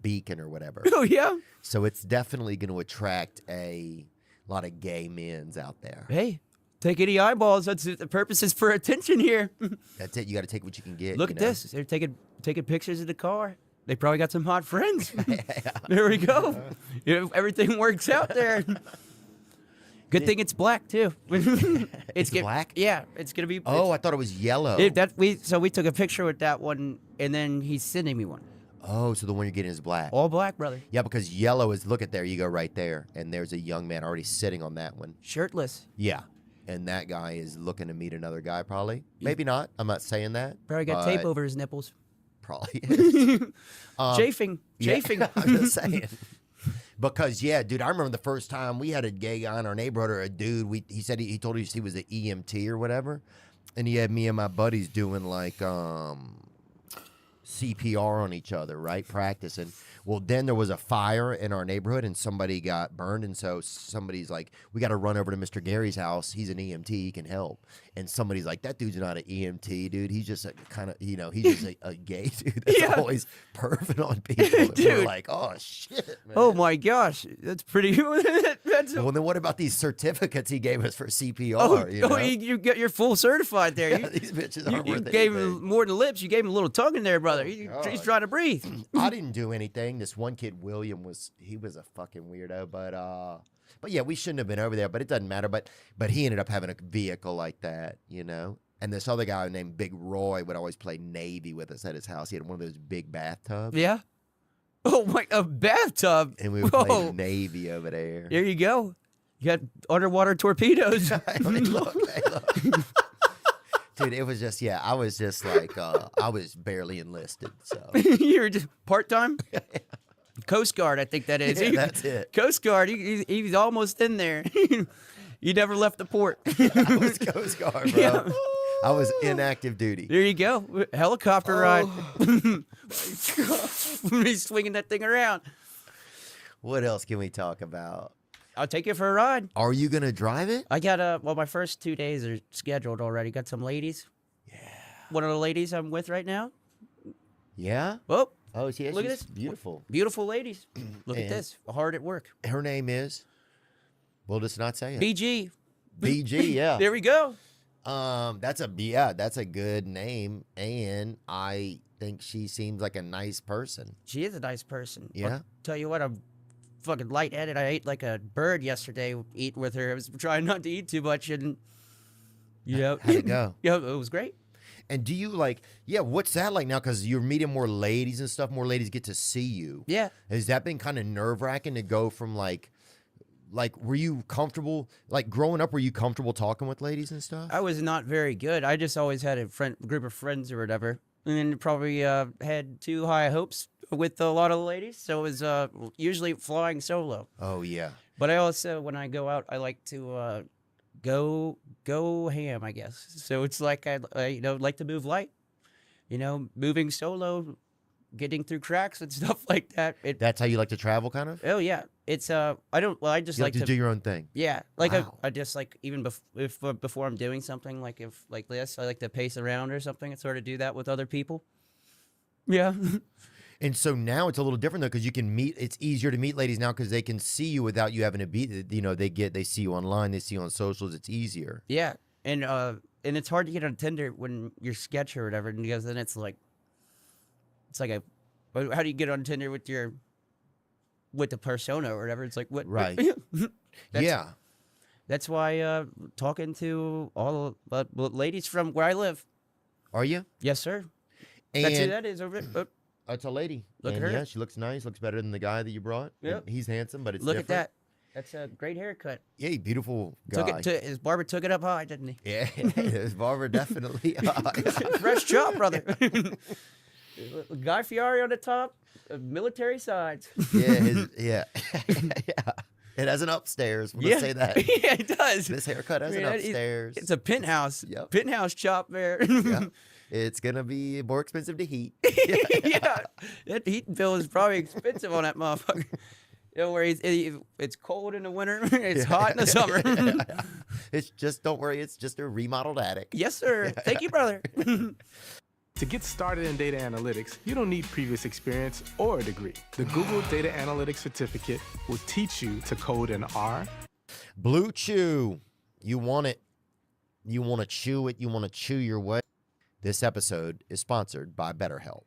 beacon or whatever. Oh yeah. So it's definitely going to attract a lot of gay men's out there. Hey, take any eyeballs. That's the purpose is for attention here. That's it. You got to take what you can get. Look at this. They're taking pictures of the car. They probably got some hot friends. There we go. Everything works out there. Good thing it's black too. It's black? Yeah, it's gonna be. Oh, I thought it was yellow. We took a picture with that one, and then he's sending me one. Oh, so the one you're getting is black. All black, brother. Yeah, because yellow is, look at there, you go right there, and there's a young man already sitting on that one. Shirtless. Yeah, and that guy is looking to meet another guy probably. Maybe not. I'm not saying that. Probably got tape over his nipples. Probably is. Chafing. Yeah, I'm just saying. Because yeah, dude, I remember the first time we had a gay guy in our neighborhood or a dude. He said he told us he was an EMT or whatever, and he had me and my buddies doing like CPR on each other, right? Practicing. Well, then there was a fire in our neighborhood and somebody got burned. And so somebody's like, we got to run over to Mr. Gary's house. He's an EMT. He can help. And somebody's like, that dude's not an EMT, dude. He's just a kind of, he's just a gay dude that's always perving on people. And we're like, oh, shit, man. Oh, my gosh. That's pretty. That's Well, then what about these certificates he gave us for CPR? you got you're full certified there. Yeah, these bitches aren't You worth gave anything. him more than lips. You gave him a little tongue in there, brother. He's trying to breathe. I didn't do anything. This one kid, William, was a fucking weirdo. But yeah, we shouldn't have been over there. But it doesn't matter. But he ended up having a vehicle like that, And this other guy named Big Roy would always play Navy with us at his house. He had one of those big bathtubs. Yeah. Oh my, a bathtub. And we would play Navy over there. There you go. You got underwater torpedoes. Hey, look. Dude, it was just, I was just like, I was barely enlisted. So You're just part-time? Coast Guard, I think that is. Yeah, that's it. Coast Guard, he's almost in there. You never left the port. I was Coast Guard, bro. Yeah. I was inactive duty. There you go. Helicopter ride. He's swinging that thing around. What else can we talk about? I'll take you for a ride. Are you going to drive it? I got my first 2 days are scheduled already. Got some ladies. Yeah. One of the ladies I'm with right now. Yeah? Oh, Oh, yeah, look at she's this. beautiful. Beautiful ladies. Look at And- this. Hard at work. Her name is? We'll just not say it. BG. BG, yeah. There we go. That's a good name, and I think she seems like a nice person. She is a nice person. Yeah? I'll tell you what, I'm fucking lightheaded. I ate like a bird yesterday, eating with her. I was trying not to eat too much, and How'd it go? Yeah, it was great. And do you what's that like now? Because you're meeting more ladies and stuff. More ladies get to see you. Yeah. Has that been kind of nerve wracking to go from like, were you comfortable, growing up, were you comfortable talking with ladies and stuff? I was not very good. I just always had a group of friends or whatever, and then probably had too high hopes with a lot of the ladies. So it was usually flying solo. Oh, yeah. But I also, when I go out, I like to go ham, I guess. So it's like I like to move light, moving solo, getting through cracks and stuff like that. That's how you like to travel, kind of? Oh yeah, it's I just You like to do your own thing. Yeah, like Wow. I just like even before I'm doing something like this, I like to pace around or something and sort of do that with other people. Yeah. And so now it's a little different though, because you can meet. It's easier to meet ladies now because they can see you without you having to be. They see you online, they see you on socials. It's easier. Yeah, and it's hard to get on Tinder when you're sketch or whatever, because then it's like how do you get on Tinder with the persona or whatever? It's like what? Right. Yeah. That's why talking to all ladies from where I live. Are you? Yes, sir. And That's who that is over there. it's a lady. Look at And her. Yeah, she looks nice. Looks better than the guy that you brought. Yep. And he's handsome, but it's Look different. at that. That's a great haircut. Yeah, beautiful guy. His barber took it up high, didn't he? Yeah, his barber definitely. Fresh chop, brother. Guy Fieri on the top, military sides. Yeah, yeah. It has an upstairs. We'll just say that. Yeah, it does. This haircut has an upstairs. It's a penthouse. Yep. Penthouse chop there. Yeah. It's gonna be more expensive to heat. Yeah. That heating bill is probably expensive on that motherfucker. Where it's cold in the winter, it's hot in the summer. It's just, don't worry, it's just a remodeled attic. Yes, sir. Thank you, brother. To get started in data analytics, you don't need previous experience or a degree. The Google Data Analytics Certificate will teach you to code in R. Blue Chew. You want it. You want to chew it. You want to chew your way. This episode is sponsored by BetterHelp.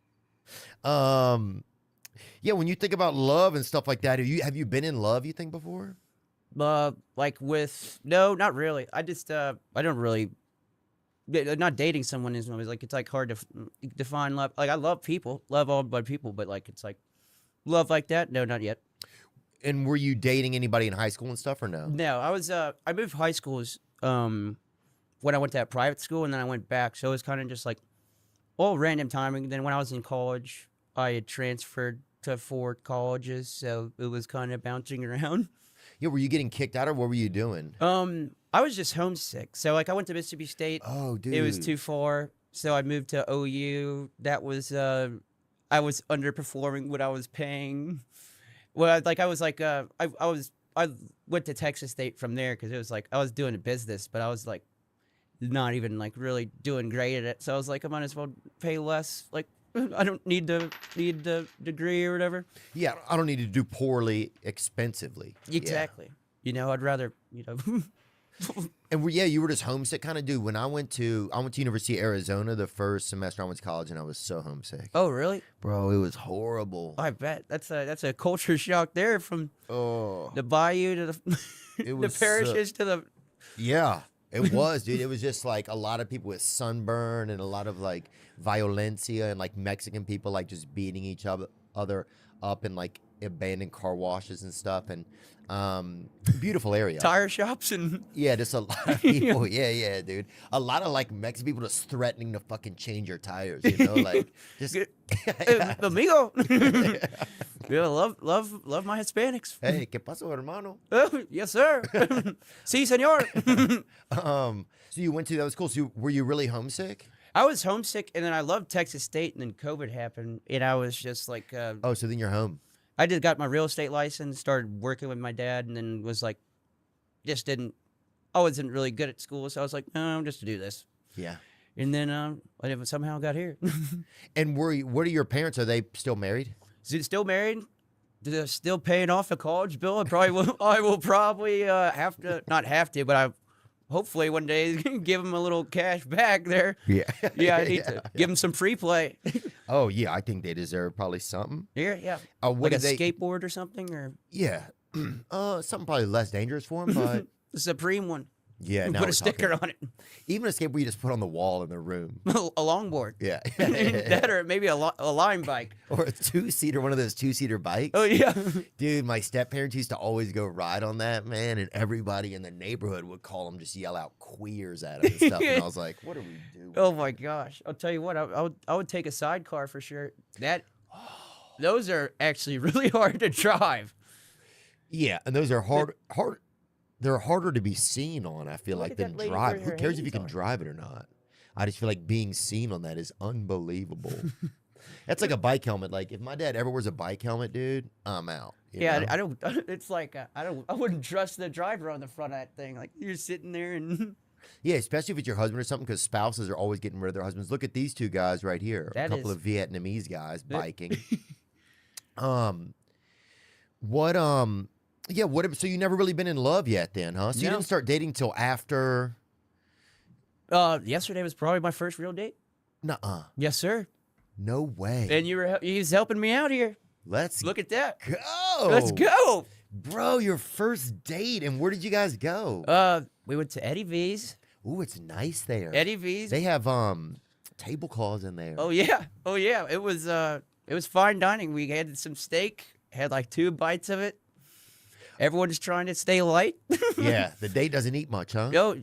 Yeah, when you think about love and stuff like that, have you been in love, you think, before? No, not really. I just I don't really. Not dating someone is always like, it's like hard to define love. Like I love people, love all but people, but like it's like love like that. No, not yet. And were you dating anybody in high school and stuff, or no? No, I was. I moved high schools when I went to that private school, and then I went back. So it was kind of just like all random timing. Then when I was in college, I had transferred to 4 colleges, so it was kind of bouncing around. Yeah, were you getting kicked out or what were you doing? I was just homesick. So like I went to Mississippi State. Oh, dude. It was too far. So I moved to OU. That was I was underperforming what I was paying. Well, I went to Texas State from there because it was like I was doing a business, but I was like not even like really doing great at it. So I was like, I might as well pay less. Like I don't need the degree or whatever. Yeah, I don't need to do poorly expensively. Exactly. You know, I'd rather, you know. And you were just homesick kind of dude. When I went to University of Arizona the first semester I went to college and I was so homesick. Oh, really? Bro, it was horrible. I bet that's a culture shock there from the bayou to the the parishes to the. Yeah, it was, dude. It was just like a lot of people with sunburn and a lot of like violencia and like Mexican people like just beating each other up in like abandoned car washes and stuff, and beautiful area. Tire shops and just a lot of people. yeah, dude. A lot of like Mexican people just threatening to fucking change your tires. You know, like just amigo. Yeah, love my Hispanics. Hey, ¿qué pasó, hermano? Oh, yes, sir. Sí, señor. So you went to that was cool. So were you really homesick? I was homesick, and then I loved Texas State, and then COVID happened, and I was just like, oh, so then you're home. I just got my real estate license, started working with my dad, and then was like, I wasn't really good at school, so I was like, no, I'm just to do this. Yeah. And then I somehow got here. And what are your parents? Are they still married? Still married. They're still paying off the college bill. I will probably have to, not have to, but I hopefully one day give them a little cash back there. Yeah. Yeah, I need to give them some free play. Oh, yeah, I think they deserve probably something. Yeah. What like a they... skateboard or something? Or Yeah. Something probably less dangerous for them, but... The Supreme one. Yeah, now put a sticker on it. Even a skateboard you just put on the wall in their room. A longboard. Yeah. That or maybe a line bike. Or a two-seater, one of those two-seater bikes. Oh, yeah. Dude, my step-parents used to always go ride on that, man, and everybody in the neighborhood would call them, just yell out queers at them and stuff, and I was like, what are we doing? Oh, my gosh. I'll tell you what, I would take a sidecar for sure. Those are actually really hard to drive. Yeah, and those are hard. They're harder to be seen on, I feel like, than drive. Who cares if you can drive it or not? I just feel like being seen on that is unbelievable. That's like a bike helmet. Like, if my dad ever wears a bike helmet, dude, I'm out. You know? I don't. It's like I wouldn't trust the driver on the front of that thing. Like you're sitting there and. Yeah, especially if it's your husband or something, because spouses are always getting rid of their husbands. Look at these two guys right here. A couple of Vietnamese guys biking. So you never really been in love yet then, huh? So you didn't start dating till after... Yesterday was probably my first real date. Nuh-uh. Yes, sir. No way. And you was helping me out here. Let's look at that. Go. Let's go. Bro, your first date. And where did you guys go? We went to Eddie V's. Ooh, it's nice there. Eddie V's. They have tablecloths in there. Oh yeah. It was fine dining. We had some steak, had like 2 bites of it. Everyone's trying to stay light. Yeah, the date doesn't eat much, huh? No,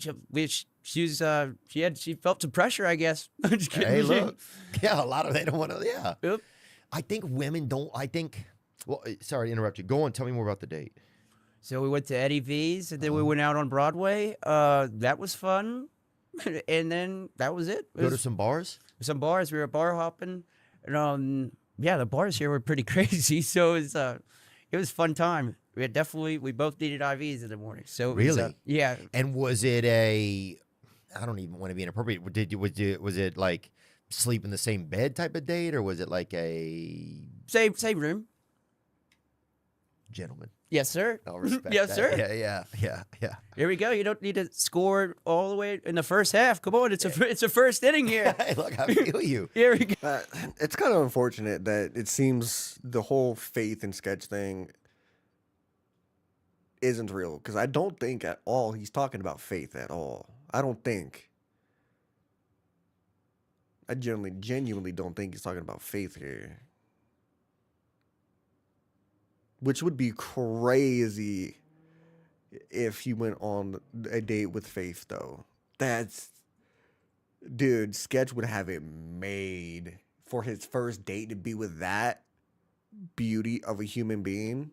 she felt some pressure, I guess. Just kidding. Hey, look. Yeah, a lot of they don't want to. Yeah. Yep. I think women don't. Well, sorry to interrupt you. Go on. Tell me more about the date. So we went to Eddie V's, and then we went out on Broadway. That was fun, and then that was it. Go to some bars. Some bars. We were bar hopping, and the bars here were pretty crazy. So it was a fun time. We both needed IVs in the morning. So really, yeah. And was it I don't even want to be inappropriate. Was it like sleep in the same bed type of date, or was it like a same room? Gentlemen. Yes, sir. I'll respect yes, that. sir. Yeah. Here we go. You don't need to score all the way in the first half. Come on, it's a first inning here. Hey, look, I feel you. Here we go. It's kind of unfortunate that it seems the whole faith and sketch thing isn't real, because I don't think at all he's talking about faith at all. I don't think. I genuinely don't think he's talking about faith here. Which would be crazy if he went on a date with Faith, though. Dude, Sketch would have it made for his first date to be with that. beauty of a human being.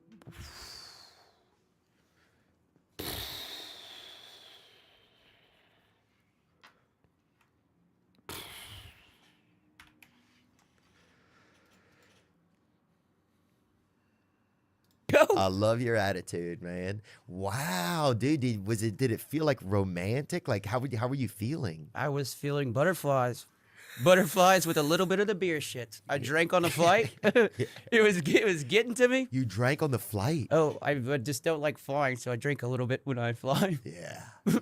I love your attitude, man. Wow, dude. Did it feel like romantic? Like how were you feeling? I was feeling butterflies. Butterflies with a little bit of the beer shit. I drank on the flight. It was getting to me. You drank on the flight. Oh, I just don't like flying, so I drink a little bit when I fly. Yeah.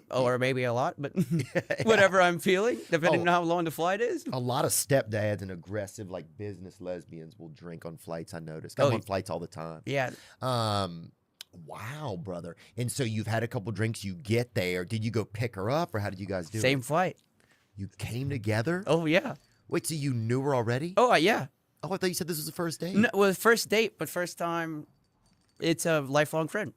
Or maybe a lot, but whatever I'm feeling, depending on how long the flight is. A lot of stepdads and aggressive like business lesbians will drink on flights. I noticed. I'm on flights all the time. Yeah. Wow, brother. And so you've had a couple drinks. You get there. Did you go pick her up, or how did you guys do it? Same flight. You came together? Oh, yeah. Wait, so you knew her already? Oh, yeah. Oh, I thought you said this was the first date. No, well, first date, but first time, it's a lifelong friend.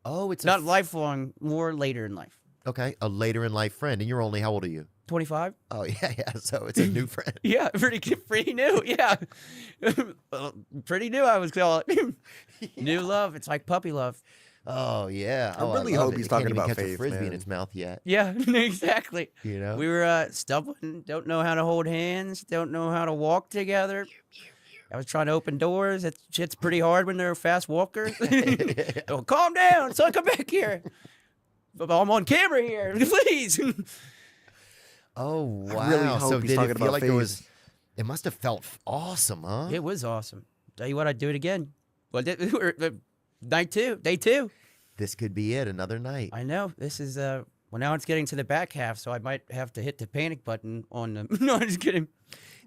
Oh, it's Not lifelong, more later in life. okay, a later in life friend. And you're only, how old are you? 25? Oh, yeah. So it's a new friend. Yeah, pretty new. Yeah. Pretty new, I was calling it. New love. It's like puppy love. Oh, yeah. I really hope he's talking about It can't even catch a faith, frisbee in man. its mouth yet. Yeah, exactly. You know? We were stumbling, don't know how to hold hands, don't know how to walk together. I was trying to open doors. That shit's pretty hard when they're a fast walker. Oh, calm down, son, come back here. I'm on camera here, please. Oh, wow. really hope So he's did talking it feel about like faith. it must have felt awesome, huh? It was awesome. Tell you what, I'd do it again. Well, day two. This could be it, another night. I know. This is, well, now it's getting to the back half, so I might have to hit the panic button on the, no, I'm just kidding.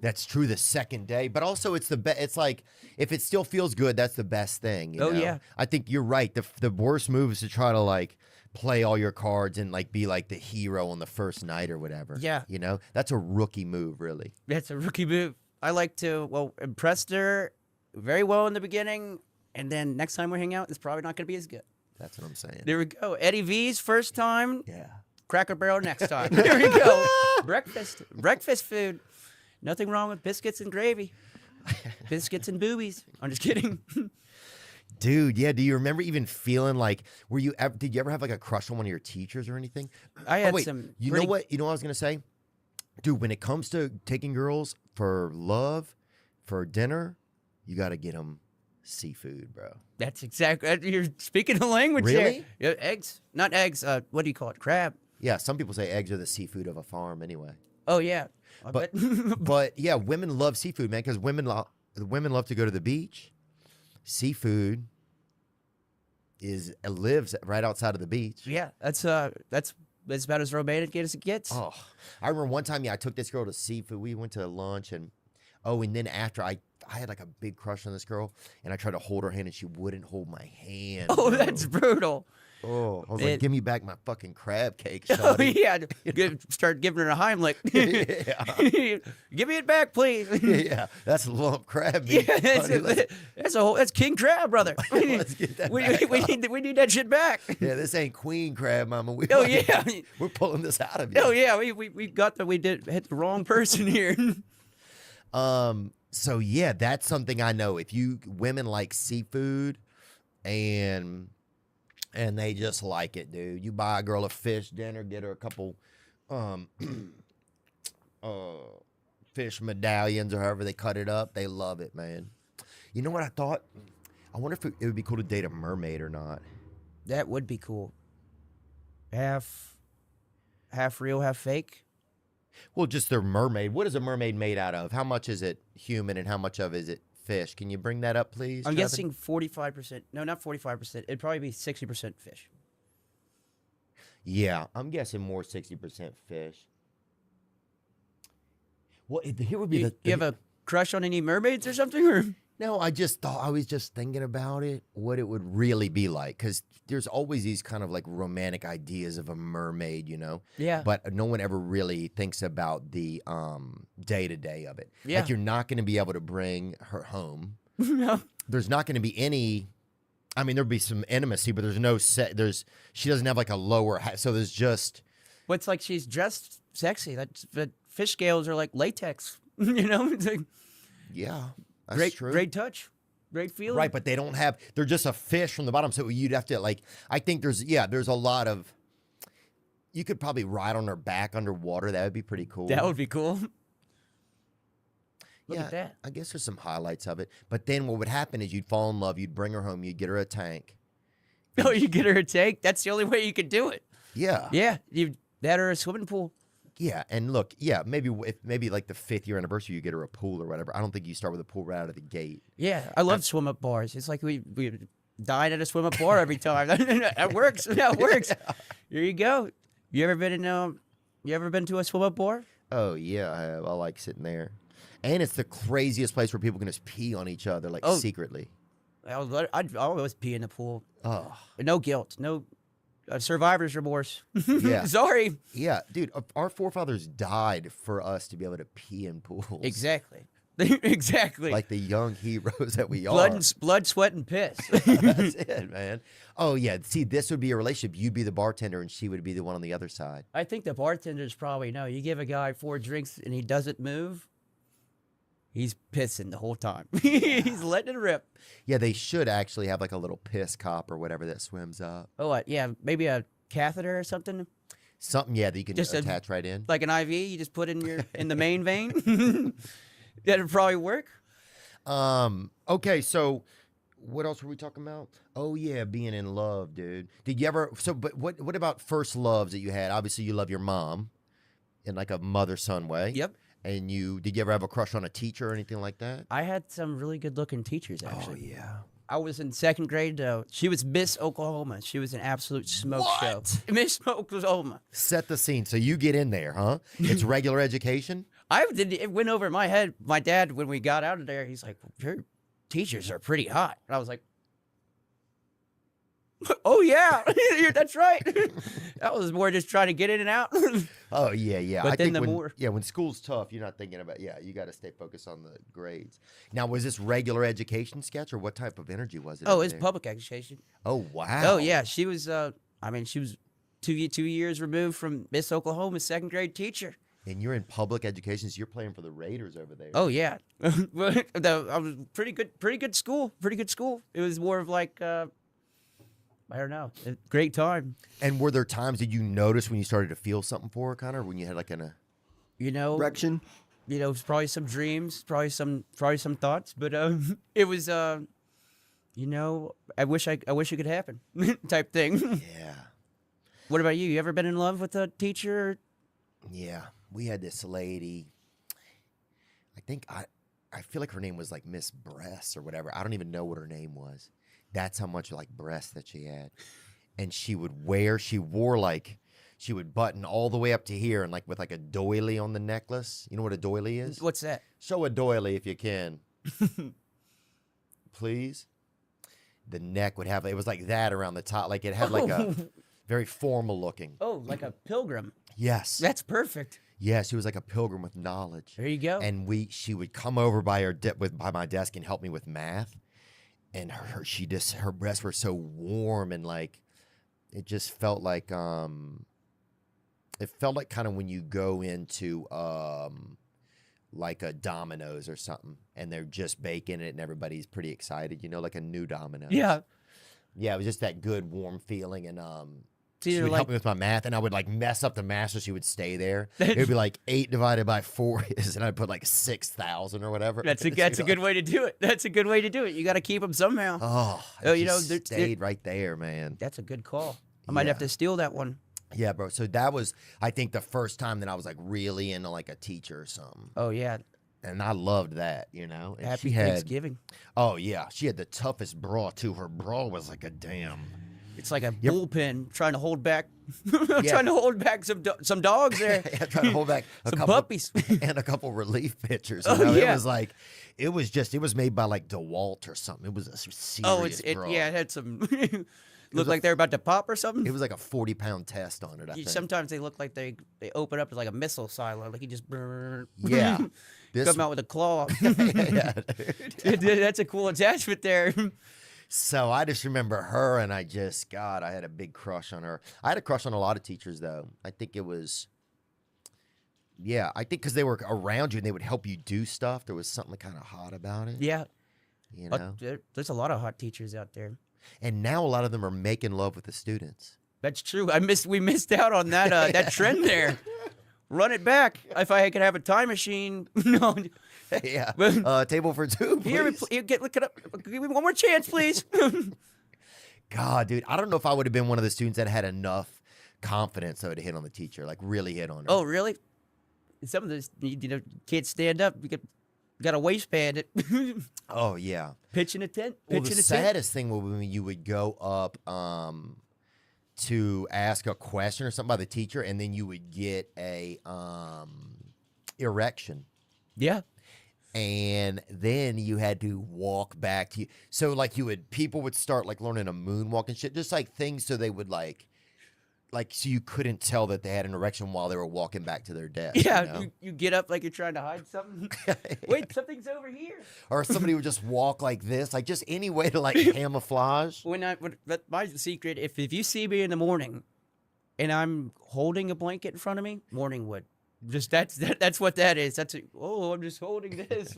That's true the second day, but also it's it's like if it still feels good, that's the best thing. You Oh, know? yeah. I think you're right. The worst move is to try to like play all your cards and like be like the hero on the first night or whatever. Yeah. You know, that's a rookie move, really. That's a rookie move. I like to, well, impress her very well in the beginning, and then next time we hang out, it's probably not going to be as good. That's what I'm saying. There we go. Eddie V's first time. Yeah. Cracker Barrel next time. There we go. Breakfast food. Nothing wrong with biscuits and gravy. Biscuits and boobies. I'm just kidding. Dude, yeah. Do you remember even feeling like, did you ever have like a crush on one of your teachers or anything? I had wait, some. You know what? You know what I was gonna say, dude. When it comes to taking girls for love, for dinner, you got to get them seafood, bro. That's exactly. You're speaking the language Really? there. Yeah, eggs. Not eggs. What do you call it? Crab. Yeah, some people say eggs are the seafood of a farm anyway. Oh, yeah. I But bet. but yeah, women love seafood, man, because women love to go to the beach. Seafood lives right outside of the beach. Yeah, that's about as romantic as it gets. Oh, I remember one time, I took this girl to seafood. We went to lunch and then after I had like a big crush on this girl and I tried to hold her hand and she wouldn't hold my hand. Oh, bro. that's brutal. Oh, I was like, give me back my fucking crab cake, Oh, shawty. yeah. Start giving her a Heimlich. Yeah. Give me it back, please. Yeah, that's lump crab meat. Yeah, Honey, that's king crab, brother. let's get that we back need that shit back. yeah, this ain't queen crab, mama. Oh, yeah. We're pulling this out of you. Oh yeah, we did hit the wrong person here. So yeah, that's something I know. If women like seafood and they just like it, dude. You buy a girl a fish dinner, get her a couple fish medallions or however they cut it up. They love it, man. You know what I thought? I wonder if it would be cool to date a mermaid or not. That would be cool. Half real, half fake. Well, just their mermaid. What is a mermaid made out of? How much is it human and how much of is it fish? Can you bring that up, please? I'm Jonathan? guessing 45%. No, not 45%. It'd probably be 60% fish. Yeah, I'm guessing more 60% fish. Well, here would be You have a crush on any mermaids or something? Or No, I was just thinking about it, what it would really be like, because there's always these kind of like romantic ideas of a mermaid, you know? Yeah. But no one ever really thinks about the day-to-day of it. Yeah. Like you're not going to be able to bring her home. no. There's not going to be any, I mean, there'd be some intimacy, but there's no she doesn't have like a lower, so there's just. What's like she's dressed sexy. That fish scales are like latex. You know? It's like Yeah, that's true. great touch. Great feeling. Right, but they don't have. They're just a fish from the bottom, so you'd have to like. I think there's a lot of. You could probably ride on her back underwater. That would be pretty cool. That would be cool. Look yeah, at that. I guess there's some highlights of it. But then what would happen is you'd fall in love. You'd bring her home. You'd get her a tank. Oh, you get her a tank? That's the only way you could do it. Yeah. Yeah, that or a swimming pool. Yeah, and look, maybe like the 5th year anniversary, you get her a pool or whatever. I don't think you start with a pool right out of the gate. Yeah, I love swim up bars. It's like we dine at a swim up bar every time. That works. That works. Here you go. You ever been to a swim up bar? Oh yeah, I have. I like sitting there, and it's the craziest place where people can just pee on each other like secretly. I'd always pee in the pool. Oh, No guilt. No survivor's remorse. Yeah. Sorry. Yeah, dude, our forefathers died for us to be able to pee in pools. Exactly. Exactly. Like the young heroes that we blood, are. blood, sweat, and piss. That's it, man. Oh yeah, see, this would be a relationship. You'd be the bartender, and she would be the one on the other side. I think the bartenders probably know. You give a guy 4 drinks and he doesn't move, he's pissing the whole time. He's letting it rip. Yeah, they should actually have like a little piss cop or whatever that swims up. Oh, what? Yeah, maybe a catheter or something. Something, yeah, that you can Just attach right in. Like an IV, you just put in the main vein. That'd probably work. Okay, so what else were we talking about? Oh yeah, being in love, dude. Did you ever? So, but what about first loves that you had? Obviously, you love your mom in like a mother-son way. Yep. And did you ever have a crush on a teacher or anything like that? I had some really good-looking teachers, actually. Oh yeah. I was in 2nd grade, though. She was Miss Oklahoma. She was an absolute smoke show. Miss Oklahoma. Set the scene. So you get in there, huh? It's regular education? It went over my head. My dad, when we got out of there, he's like, your teachers are pretty hot. And I was like, oh, yeah, that's right. That was more just trying to get in and out. Oh, yeah, yeah. But I then think when school's tough, you're not thinking about, you got to stay focused on the grades. Now, was this regular education sketch, or what type of energy was it? Oh, it's public education. Oh, wow. Oh, yeah. She was, she was 2 years removed from Miss Oklahoma's 2nd grade teacher. And you're in public education, so you're playing for the Raiders over there. Oh, yeah. I was pretty good school. It was more of like, I don't know, a great time. And were there times that you noticed when you started to feel something for her, kind of, when you had like Erection? It's probably some dreams, probably some thoughts, but it was, I wish it could happen type thing. Yeah. What about you? You ever been in love with a teacher? Yeah. We had this lady, I think I feel like her name was like Miss Breasts or whatever. I don't even know what her name was. That's how much like breasts that she had. And she would button all the way up to here and like with like a doily on the necklace. You know what a doily is? What's that? Show a doily if you can. Please. The neck would have, it was like that around the top. Like it had like a very formal looking. Oh, like a pilgrim. Yes. That's perfect. Yeah, she was like a pilgrim with knowledge. There you go. And she would come over by my desk and help me with math. And her breasts were so warm and like, it just felt like kind of when you go into like a Domino's or something and they're just baking it and everybody's pretty excited, like a new Domino's. Yeah. Yeah, it was just that good warm feeling. And So she would like, help me with my math, and I would like mess up the math, so she would stay there. It would be like 8 divided by 4 is, and I'd put like 6,000 or whatever. That's a good way to do it. That's a good way to do it. You got to keep them somehow. Oh, stayed right there, man. That's a good call. I might have to steal that one. Yeah, bro. So that was, I think, the first time that I was like really into like a teacher or something. Oh yeah. And I loved that, And Happy Thanksgiving. Oh yeah, she had the toughest bra too. Her bra was like a damn. It's like a bullpen trying to hold back, trying to hold back some dogs there. Yeah, trying to hold back some puppies and a couple relief pitchers. Yeah. It was made by like DeWalt or something. It was a serious bra. It had some looked like they're about to pop or something. It was like a 40-pound test on it. I think. Sometimes they look like they open up as like a missile silo, like you just yeah. Come out with a claw. Yeah, That's a cool attachment there. So I just remember her, and I had a big crush on her. I had a crush on a lot of teachers, though. I think because they were around you and they would help you do stuff. There was something kind of hot about it. Yeah. You know, There's a lot of hot teachers out there. and now a lot of them are making love with the students. That's true. We missed out on that that trend there. Run it back. If I could have a time machine. No. Yeah. But- Table for two, please. Here, look it up. Give me one more chance, please. God, dude, I don't know if I would have been one of the students that had enough confidence though to hit on the teacher, like really hit on her. Oh, really? Some of this, can't stand up. Got a waistband it. Oh yeah. Pitching a tent. Well, Pitching the a tent. saddest thing was when you would go up to ask a question or something by the teacher, and then you would get a erection. Yeah. And then you had to walk back to you. So like people would start like learning a moonwalk and shit, just like things so they would like so you couldn't tell that they had an erection while they were walking back to their desk. Yeah, you know? you get up like you're trying to hide something. Wait, something's over here. Or somebody would just walk like this, like just any way to like camouflage. But my secret, if you see me in the morning, and I'm holding a blanket in front of me, morning wood. Just that's what that is. I'm just holding this,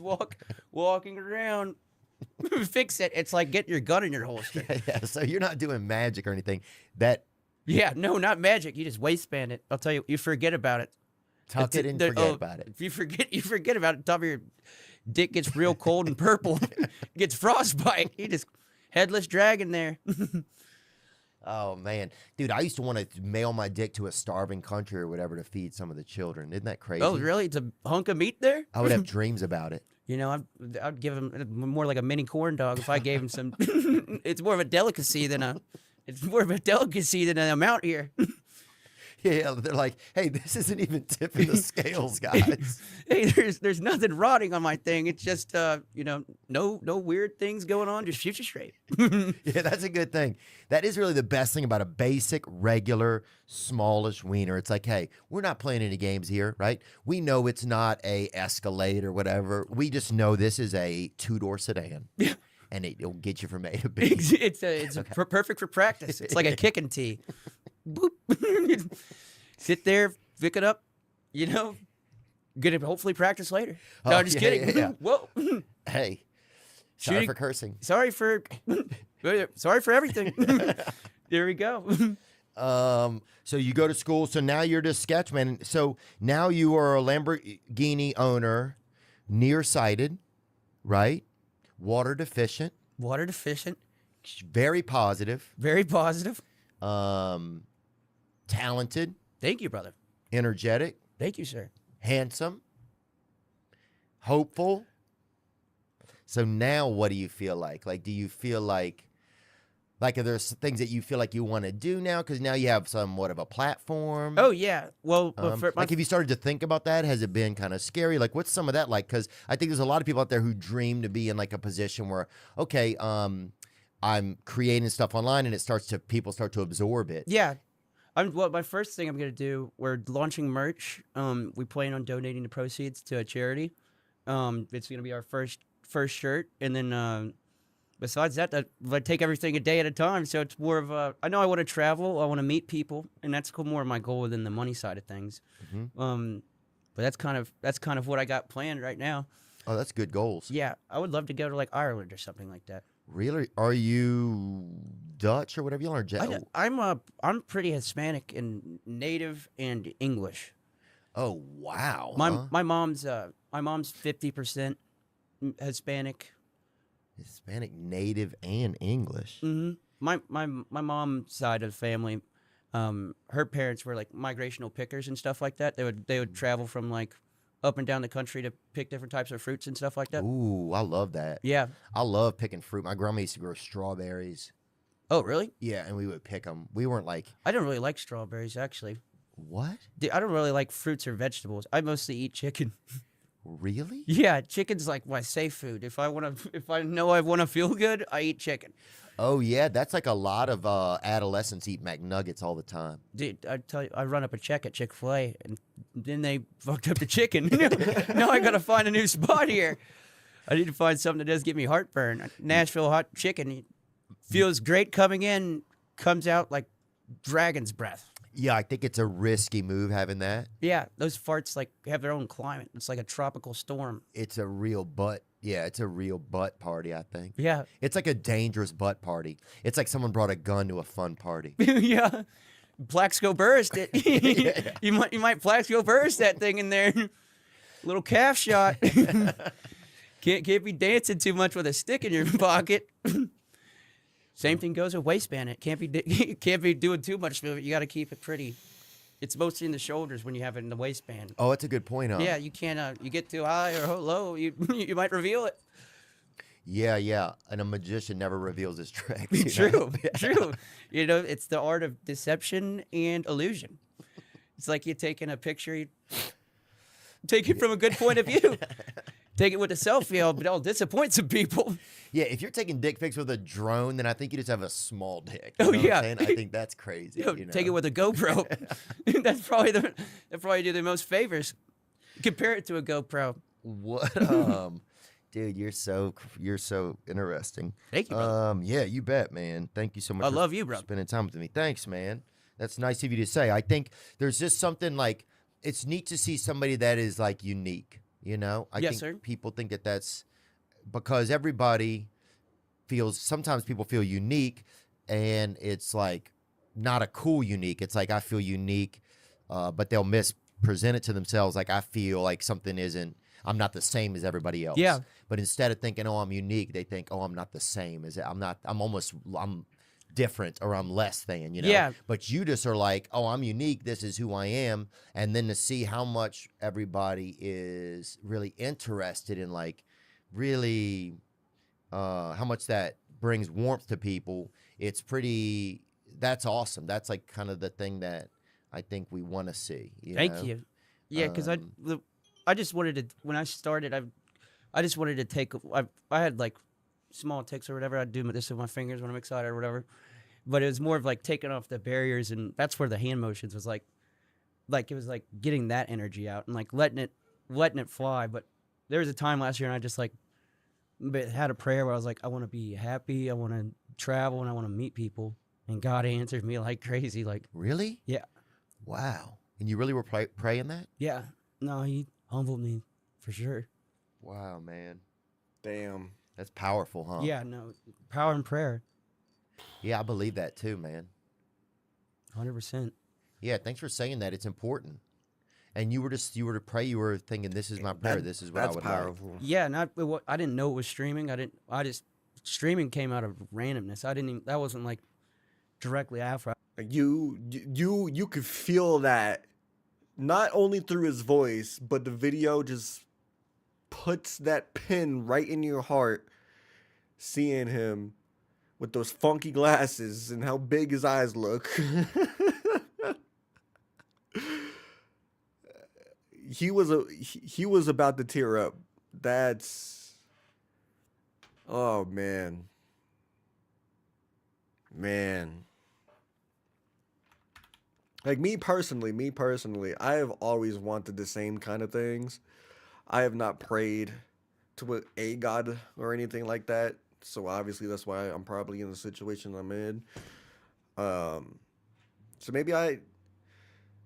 walking around. Fix it. It's like getting your gun in your holster. Yeah. So you're not doing magic or anything. Yeah, no, not magic. You just waistband it. I'll tell you, you forget about it. Tuck it and forget about it. If you forget about it. Top of your dick gets real cold and purple, gets frostbite. You just headless dragon there. Oh man, dude, I used to want to mail my dick to a starving country or whatever to feed some of the children. Isn't that crazy? Oh, really? It's a hunk of meat there? I would have dreams about it. You know, I'd give him more like a mini corn dog if I gave him some. It's more of a delicacy than an amount here. Yeah, they're like, hey, this isn't even tipping the scales, guys. Hey, there's nothing rotting on my thing. It's just no weird things going on. Just shoot you straight. Yeah, that's a good thing. That is really the best thing about a basic, regular, smallish wiener. It's like, hey, we're not playing any games here, right? We know it's not a Escalade or whatever. We just know this is a two-door sedan. Yeah. And it'll get you from A to B. It's perfect for practice. It's like a kicking tee. Boop. Sit there, pick it up. Gonna hopefully practice later. No, I'm just kidding. Yeah. Whoa. Hey, sorry Shooting- for cursing. Sorry for everything. There we go. So you go to school. So now you're just sketchman. So now you are a Lamborghini owner, nearsighted, right? Water deficient, very positive, Very positive. talented, Thank you, brother. energetic, Thank you, sir. handsome, hopeful. So now what do you feel like? Like, do you feel like are there things that you feel like you want to do now? Because now you have somewhat of a platform. Oh yeah. Well, Like, have you started to think about that? Has it been kind of scary? Like, what's some of that like? Because I think there's a lot of people out there who dream to be in like a position where, okay, I'm creating stuff online and people start to absorb it. yeah. My first thing I'm gonna do. We're launching merch. We plan on donating the proceeds to a charity. It's gonna be our first shirt, and then besides that, I take everything a day at a time. So it's more of I know I want to travel. I want to meet people, and that's more of my goal than the money side of things. Mm-hmm. But that's kind of what I got planned right now. Oh, that's good goals. Yeah, I would love to go to like Ireland or something like that. Really? Are you Dutch or whatever you are? I'm pretty Hispanic and native and English. Oh wow. My mom's 50% Hispanic. Hispanic, native, and English. Mm-hmm. My mom's side of the family, her parents were like migrational pickers and stuff like that. They would travel from like up and down the country to pick different types of fruits and stuff like that. Ooh, I love that. Yeah. I love picking fruit. My grandma used to grow strawberries. Oh, really? Yeah, and we would pick them. We weren't like, I don't really like strawberries, actually. what? I don't really like fruits or vegetables. I mostly eat chicken. Really? Yeah, chicken's like my safe food. If I know I want to feel good, I eat chicken. Oh yeah, that's like a lot of adolescents eat McNuggets all the time. Dude, I tell you, I run up a check at Chick-fil-A, and then they fucked up the chicken. Now I gotta find a new spot here. I need to find something that does give me heartburn. Nashville hot chicken feels great coming in, comes out like dragon's breath. Yeah, I think it's a risky move having that. Yeah, those farts like have their own climate. It's like a tropical storm. It's a real butt Yeah, it's a real butt party, I think. Yeah. It's like a dangerous butt party. It's like someone brought a gun to a fun party. Yeah. Plaxico burst it. Yeah. You might Plaxico burst that thing in there. Little calf shot. Can't be dancing too much with a stick in your pocket. Same thing goes with waistband. It can't be doing too much of it. You got to keep it pretty. It's mostly in the shoulders when you have it in the waistband. Oh, that's a good point, huh? Yeah, you can't. You get too high or low, you might reveal it. Yeah. And a magician never reveals his tricks. you True, know? true. You know, it's the art of deception and illusion. It's like you're taking a picture, you take it from a good point of view. Take it with a selfie, it'll disappoint some people. Yeah, if you're taking dick pics with a drone, then I think you just have a small dick. Oh, You know what yeah. I'm saying? I think that's crazy. Yo, you know? take it with a GoPro. That probably do the most favors. Compare it to a GoPro. What? Dude, you're so interesting. Thank you, brother. Yeah, you bet, man. Thank you so much. I for love you, brother. Spending time with me. Thanks, man. That's nice of you to say. I think there's just something like it's neat to see somebody that is like unique. You know, I Yes, think sir. people think that that's because everybody feels. Sometimes people feel unique, and it's like not a cool unique. It's like I feel unique, but they'll mispresent it to themselves. Like I feel like something isn't. I'm not the same as everybody else. Yeah. But instead of thinking, oh, I'm unique, they think, oh, I'm not the same as I'm not. I'm different or I'm less than, you know? Yeah. But you just are like, oh, I'm unique. This is who I am. And then to see how much everybody is really interested in like really how much that brings warmth to people. It's pretty, that's awesome. That's like kind of the thing that I think we want to see. Thank know? you. Yeah, because I just wanted to, when I started, I just wanted to take, I had like small ticks or whatever. I'd do this with my fingers when I'm excited or whatever. But it was more of like taking off the barriers, and that's where the hand motions was like it was like getting that energy out and like letting it fly. But there was a time last year and I just like had a prayer where I was like, I want to be happy, I want to travel, and I want to meet people. And God answered me like crazy. Like, Really? yeah, Wow. And you really were praying that? yeah. No, he humbled me for sure. Wow, man. Damn. That's powerful, huh? Yeah, no, power in prayer, Yeah, I believe that too, man. 100%. Yeah, thanks for saying that. It's important. And you were to pray. You were thinking, "This is my prayer. This is what I That's would powerful. Yeah, I didn't know it was streaming. Streaming came out of randomness. That wasn't like directly after. You could feel that not only through his voice, but the video just puts that pin right in your heart. Seeing him with those funky glasses and how big his eyes look. He was about to tear up. Oh man. Like me personally, I have always wanted the same kind of things. I have not prayed to a god or anything like that. So obviously that's why I'm probably in the situation I'm in. So maybe I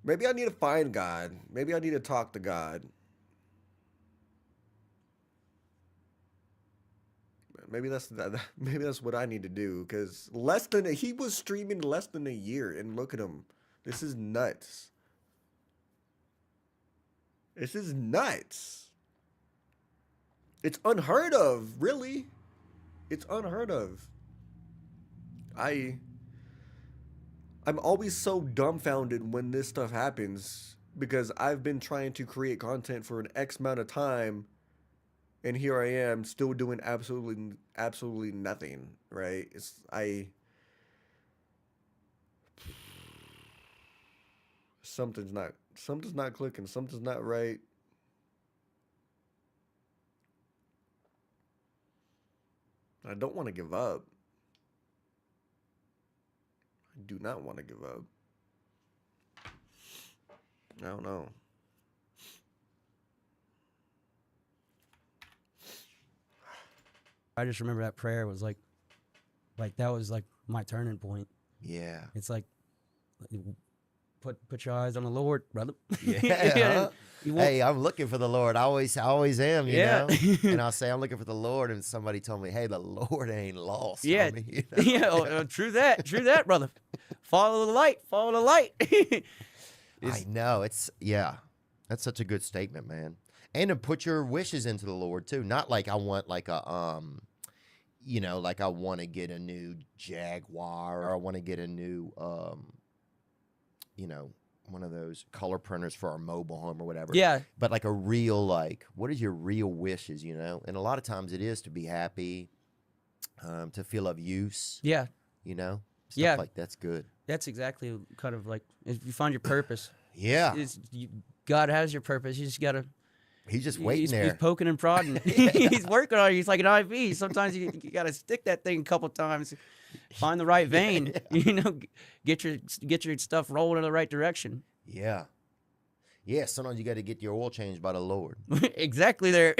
need to find God. Maybe I need to talk to God. Maybe that's what I need to do. Because he was streaming less than a year, and look at him. This is nuts. This is nuts. It's unheard of, really. It's unheard of. I'm always so dumbfounded when this stuff happens because I've been trying to create content for an X amount of time, and here I am still doing absolutely nothing, right? Something's not clicking, something's not right. I don't want to give up. I do not want to give up. I don't know. I just remember that prayer was like that was like my turning point. Yeah. It's like put your eyes on the Lord, brother. Yeah. Hey, I'm looking for the Lord. I always am, you Yeah. know? And I'll say, I'm looking for the Lord. And somebody told me, hey, the Lord ain't lost. Yeah. Homie, you know? Yeah. True that, brother. Follow the light. Follow the light. I know. Yeah. That's such a good statement, man. And to put your wishes into the Lord, too. Not like I want like a, you know, like I want to get a new Jaguar or I want to get a new, you know, one of those color printers for our mobile home or whatever. Yeah. But like a real, like, what is your real wishes, you know? And a lot of times it is to be happy, to feel of use, Yeah. you know? Stuff Yeah. like that's good. That's exactly kind of like if you find your purpose. Yeah. God has your purpose. You just gotta. He's just waiting He's there. poking and prodding. He's working on you. He's like an IV. Sometimes you gotta stick that thing a couple times, find the right vein. You know, get your stuff rolling in the right direction. Yeah. Yeah, sometimes you got to get your oil changed by the Lord. Exactly there.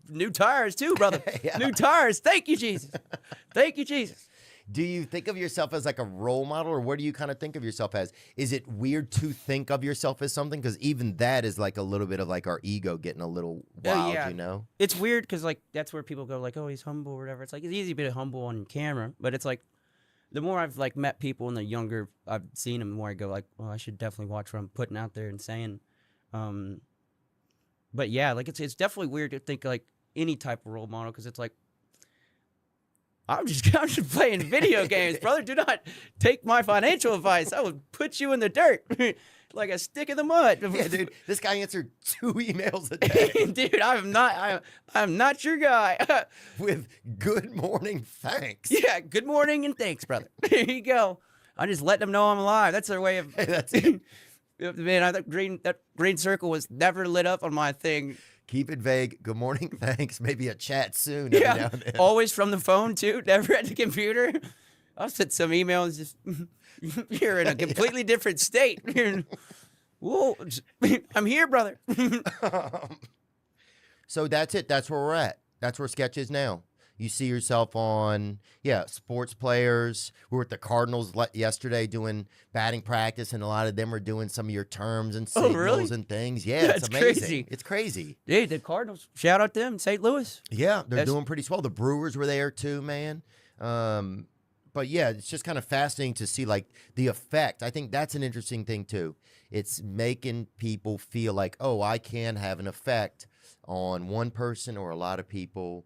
New tires too, brother. Yeah. New tires. Thank you, Jesus. Thank you, Jesus. Do you think of yourself as like a role model, or what do you kind of think of yourself as? Is it weird to think of yourself as something? Because even that is like a little bit of like our ego getting a little wild, yeah. you know? It's weird because like that's where people go like, oh, he's humble or whatever. It's like it's easy to be humble on camera, but it's like the more I've like met people and the younger I've seen them, the more I go like, well, I should definitely watch what I'm putting out there and saying. But yeah, like it's definitely weird to think like any type of role model because it's like I'm just playing video games, brother. Do not take my financial advice. I would put you in the dirt like a stick in the mud. Yeah, dude, this guy answered 2 emails a day Dude, I'm not your guy. with good morning, thanks. Yeah, good morning and thanks, brother. There you go. I just let them know I'm alive. That's their way of. Hey, that's it. Man, that green circle was never lit up on my thing. Keep it vague. Good morning, thanks. Maybe a chat soon. Every now Yeah, and then. always from the phone too. Never at the computer. I'll send some emails. Just you're in a completely different state. Whoa, I'm here, brother. So that's it. That's where we're at. That's where Sketch is now. You see yourself on, sports players. We were at the Cardinals yesterday doing batting practice, and a lot of them are doing some of your terms and signals really? and things. Yeah, That's it's amazing. crazy. It's crazy. Hey, the Cardinals. Shout out to them, St. Louis. Yeah, they're That's- doing pretty swell. The Brewers were there too, man. But yeah, it's just kind of fascinating to see like the effect. I think that's an interesting thing too. It's making people feel like, oh, I can have an effect on one person or a lot of people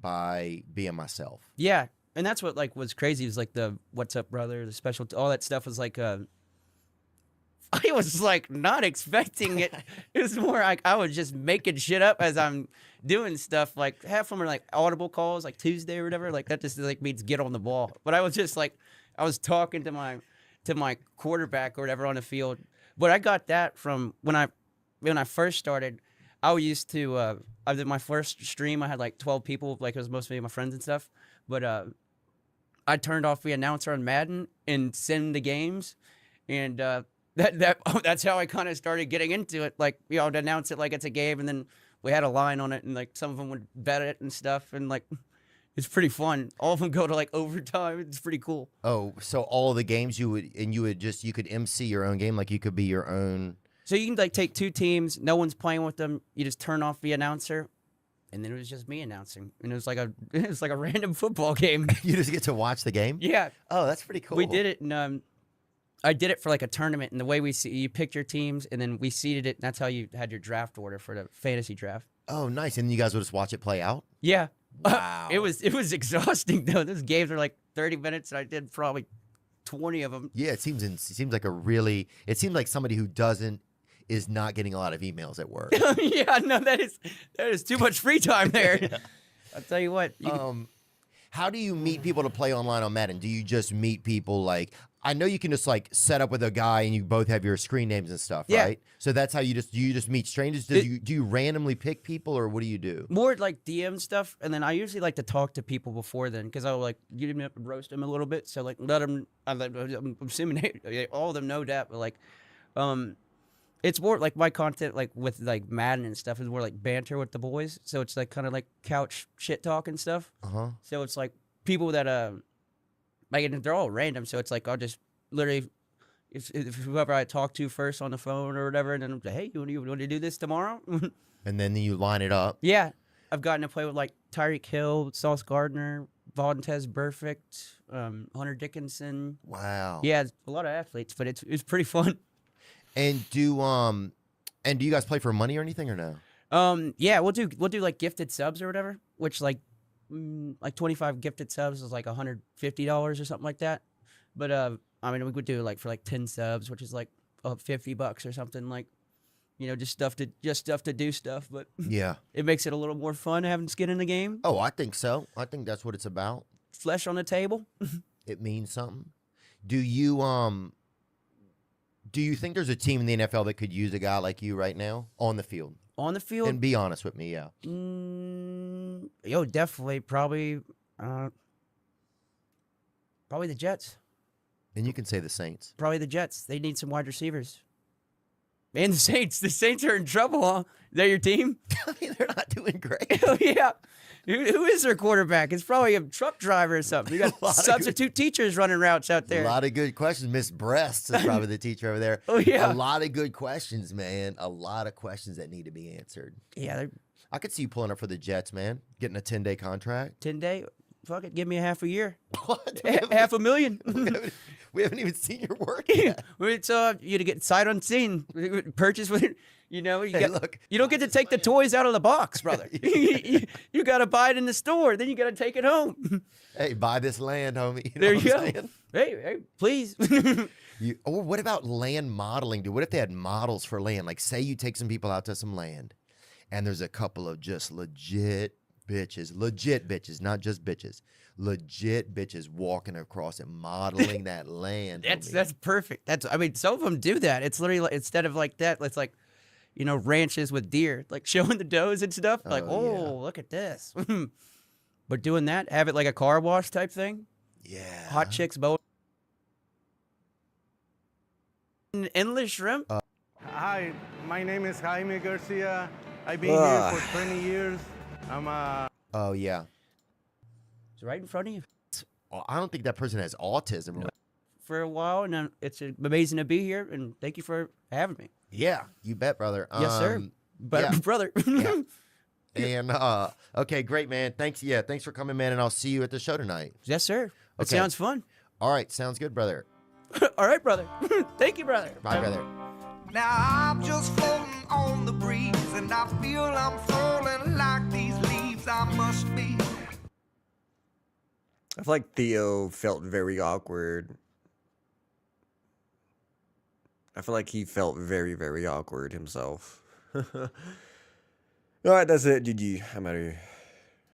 by being myself. Yeah, and that's what like was crazy was like the "What's up, brother?" the special, all that stuff was like. I was like not expecting it. It was more like I was just making shit up as I'm doing stuff. Like half of them are like audible calls, like Tuesday or whatever. Like that just like means get on the ball. But I was just like I was talking to my quarterback or whatever on the field. But I got that from when I first started. I used to. I did my first stream. I had like 12 people. Like it was mostly my friends and stuff. But I turned off the announcer on Madden and send the games, and that's how I kind of started getting into it. Like I'd announce it like it's a game, and then we had a line on it, and like some of them would bet it and stuff, and like it's pretty fun. All of them go to like overtime. It's pretty cool. Oh, so all the games you could MC your own game, like you could be your own. So you can like take two teams, no one's playing with them. You just turn off the announcer, and then it was just me announcing, and it was like a random football game. You just get to watch the game. Yeah, Oh, that's pretty cool. we did it, and I did it for like a tournament. And the way you picked your teams, and then we seeded it. And that's how you had your draft order for the fantasy draft. Oh, nice. And you guys would just watch it play out. Yeah, Wow. it was exhausting though. Those games were like 30 minutes, and I did probably 20 of them. Yeah, it seems like somebody who is not getting a lot of emails at work. Yeah, no, that is too much free time there. Yeah. I'll tell you what. How do you meet people to play online on Madden? Do you just meet people like, I know you can just like set up with a guy and you both have your screen names and stuff, Yeah. right? So that's how do you just meet strangers? Do you randomly pick people, or what do you do? More like DM stuff, and then I usually like to talk to people before then because I'll like get them up and roast them a little bit. So like I'm assuming all of them know that, but like, it's more like my content like with like Madden and stuff is more like banter with the boys. So it's like kind of like couch shit talk and stuff. So it's like people that like and they're all random. So it's like I'll just literally if whoever I talk to first on the phone or whatever, and then I'm like, hey, you want to do this tomorrow? And then you line it up. Yeah, I've gotten to play with like Tyreek Hill, Sauce Gardner, Vontez Burfict, Hunter Dickinson. Wow. Yeah, it's a lot of athletes, but it's pretty fun. And do you guys play for money or anything or no? Yeah, we'll do like gifted subs or whatever, which like 25 gifted subs is like $150 or something like that. But I mean, we would do like for like 10 subs, which is like $50 or something, like, you know, just stuff to do stuff. But Yeah. it makes it a little more fun having skin in the game. Oh, I think so. I think that's what it's about. Flesh on the table. It means something. Do you think there's a team in the NFL that could use a guy like you right now on the field? On the field? And be honest with me, yeah. Definitely, probably the Jets. And you can say the Saints. Probably the Jets. They need some wide receivers. And the Saints. The Saints are in trouble, huh? Is that your team? I mean, they're not doing great. Hell yeah. Who is their quarterback? It's probably a truck driver or something. You got substitute teachers running routes out there. A lot of good questions. Miss Breasts is probably the teacher over there. Oh, yeah. A lot of good questions, man. A lot of questions that need to be answered. Yeah, I could see you pulling up for the Jets, man. Getting a 10-day contract. 10-day. Fuck it. Give me a half a year. What? $500,000. We haven't even seen your work Yeah, yet. it's you to get sight unseen, purchase with, you know. Hey, look, you don't get to take the toys out of the box, brother. you got to buy it in the store, then you got to take it home. Hey, buy this land, homie. You know There what you I'm go. saying? Hey, please. Or what about land modeling, dude? What if they had models for land? Like, say you take some people out to some land, and there's a couple of just legit bitches, not just bitches, legit bitches walking across and modeling that land. That's perfect. I mean, some of them do that. It's literally like, instead of like that, it's like, you know, ranches with deer, like showing the does and stuff. Like, look at this. But doing that, have it like a car wash type thing. Yeah. Hot chicks bow. Endless shrimp. Hi, my name is Jaime Garcia. I've been here for 20 years. I'm a... Oh, yeah. It's right in front of you. I don't think that person has autism. No. For a while, and it's amazing to be here, and thank you for having me. Yeah, you bet, brother. Yes, sir. But yeah. brother. Yeah. And okay, great, man. Thanks. Yeah, thanks for coming, man. And I'll see you at the show tonight. Yes, sir. It Okay. sounds fun. All right, sounds good, brother. All right, brother. Thank you, brother. Bye, brother. Now I'm just floating on the breeze, and I feel I'm falling like these leaves. I must be. I feel like Theo felt very awkward. I feel like he felt very, very awkward himself. All right, that's it. GG. I'm out of here.